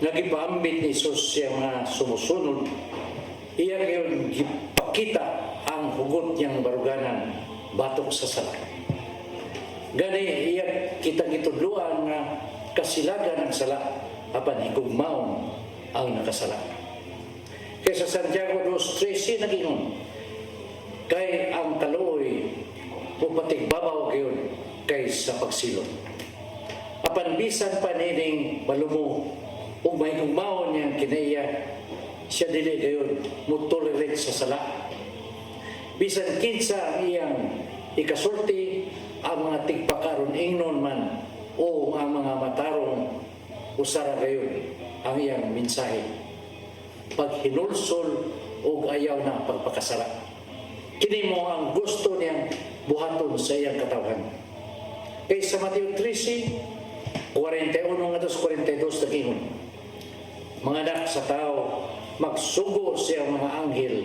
nagipahambit ni Jesus siya mga sumusunod, iya kayo gipakita ang hugot niyang baruganan batok sa sala. Gani iya kita gitudluan nga kasilagan ang sala apan higugmaon ang nakasala. Kaya sa Santiago 2:13 nagingon, kay ang kaluoy pupatigbabaw kayo kay sa pagsilot. Apan bisan pa nining malumo ug may hugmaon niyang kinaiya, siya dili gayon mo-tolerate sa sala. Bisan kinsa ang iyang ikasulti, ang mga tigpakaron ingnon man o ang mga matarong usara gayon ang iyang mensahe. Paghinulsol o ayaw na pagpakasala. Kini mo ang gusto niyang buhaton sa iyang katawan. Kay sa Mateo 13, 41 nga 42 nagingon, mga anak sa tao, magsugo siyang mga anghel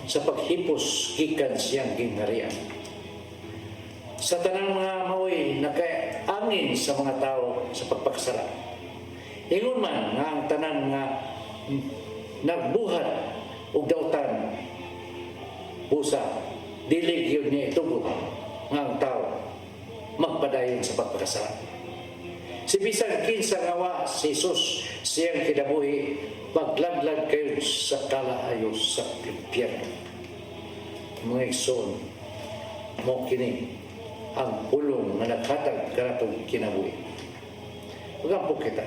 sa paghipos gikan siyang gingharian. Sa tanang mga maoy nakaangin sa mga tao sa pagpakasala. Ingon man nga ang tanan nga nagbuhat og dautan busa dili gyud niya itugo nga ang tao magpadayon sa pagpakasala. Si bisan kinsa nga wa si Jesus siyang kinabuhi, paglaglag kayo sa kalahayo sa impyerno. Mga igsoon, mo kini ang pulong na naghatag kanatong kinabuhi. Magampo kita.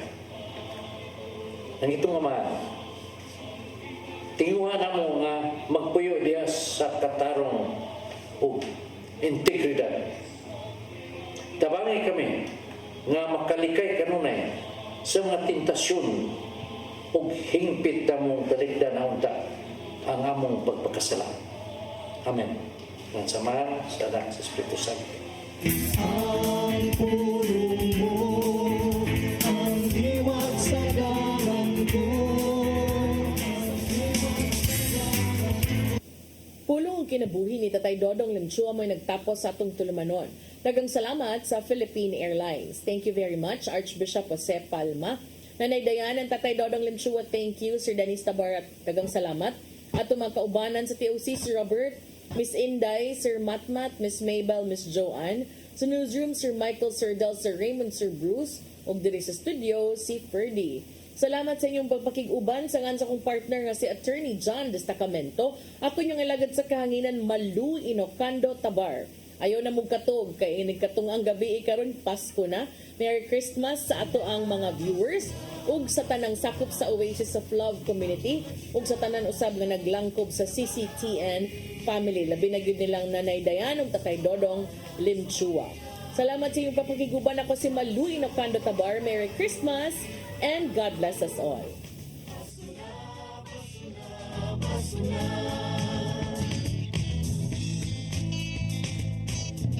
Ang itong ama, tinguhan na mo nga magpuyo diya sa katarong o integridad. Tabangi kami nga makalikay kanunay sa mga tentasyon o hingpit na mong talikdan na unta ang among pagpakasala. Amen. Ang samahan sa anak sa Espiritu Santo. Ang pulong mo, ang diwat sa dalang ko. Pulong kinabuhi ni Tatay Dodong Limchua mo'y nagtapos sa atong tulumanon. Dagang salamat sa Philippine Airlines. Thank you very much, Archbishop Jose Palma. Nanay Dayanan, Tatay Dodong Limchua, thank you. Sir Dennis Tabar, dagang salamat. At mga kaubanan sa TOC, Sir Robert, Miss Inday, Sir Matmat, Miss Mabel, Miss Joanne. Sa newsroom, Sir Michael, Sir Del, Sir Raymond, Sir Bruce. O diri sa studio, si Ferdy. Salamat sa inyong pagpakig-uban sa ngan sa kong partner nga si Attorney John Destacamento. Ako yung ilagad sa kahanginan Malu Inocando Tabar. Ayaw na mong katog, kay inigkatong ang gabi karon Pasko na. Merry Christmas sa ato ang mga viewers ug sa tanang sakop sa Oasis of Love community ug sa tanan usab nga naglangkob sa CCTN family. Labi na gyud nilang Nanay Dayan ug Tatay Dodong Limchua. Salamat sa iyong papakiguban. Ako si Malu Inocando Tabar. Merry Christmas and God bless us all.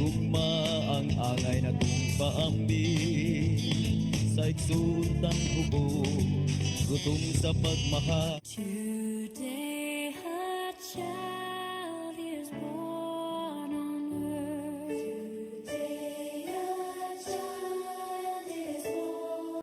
Gugma ang angay na kong paambi sa iksuntang hubo, gutom sa pagmahal. Today, hot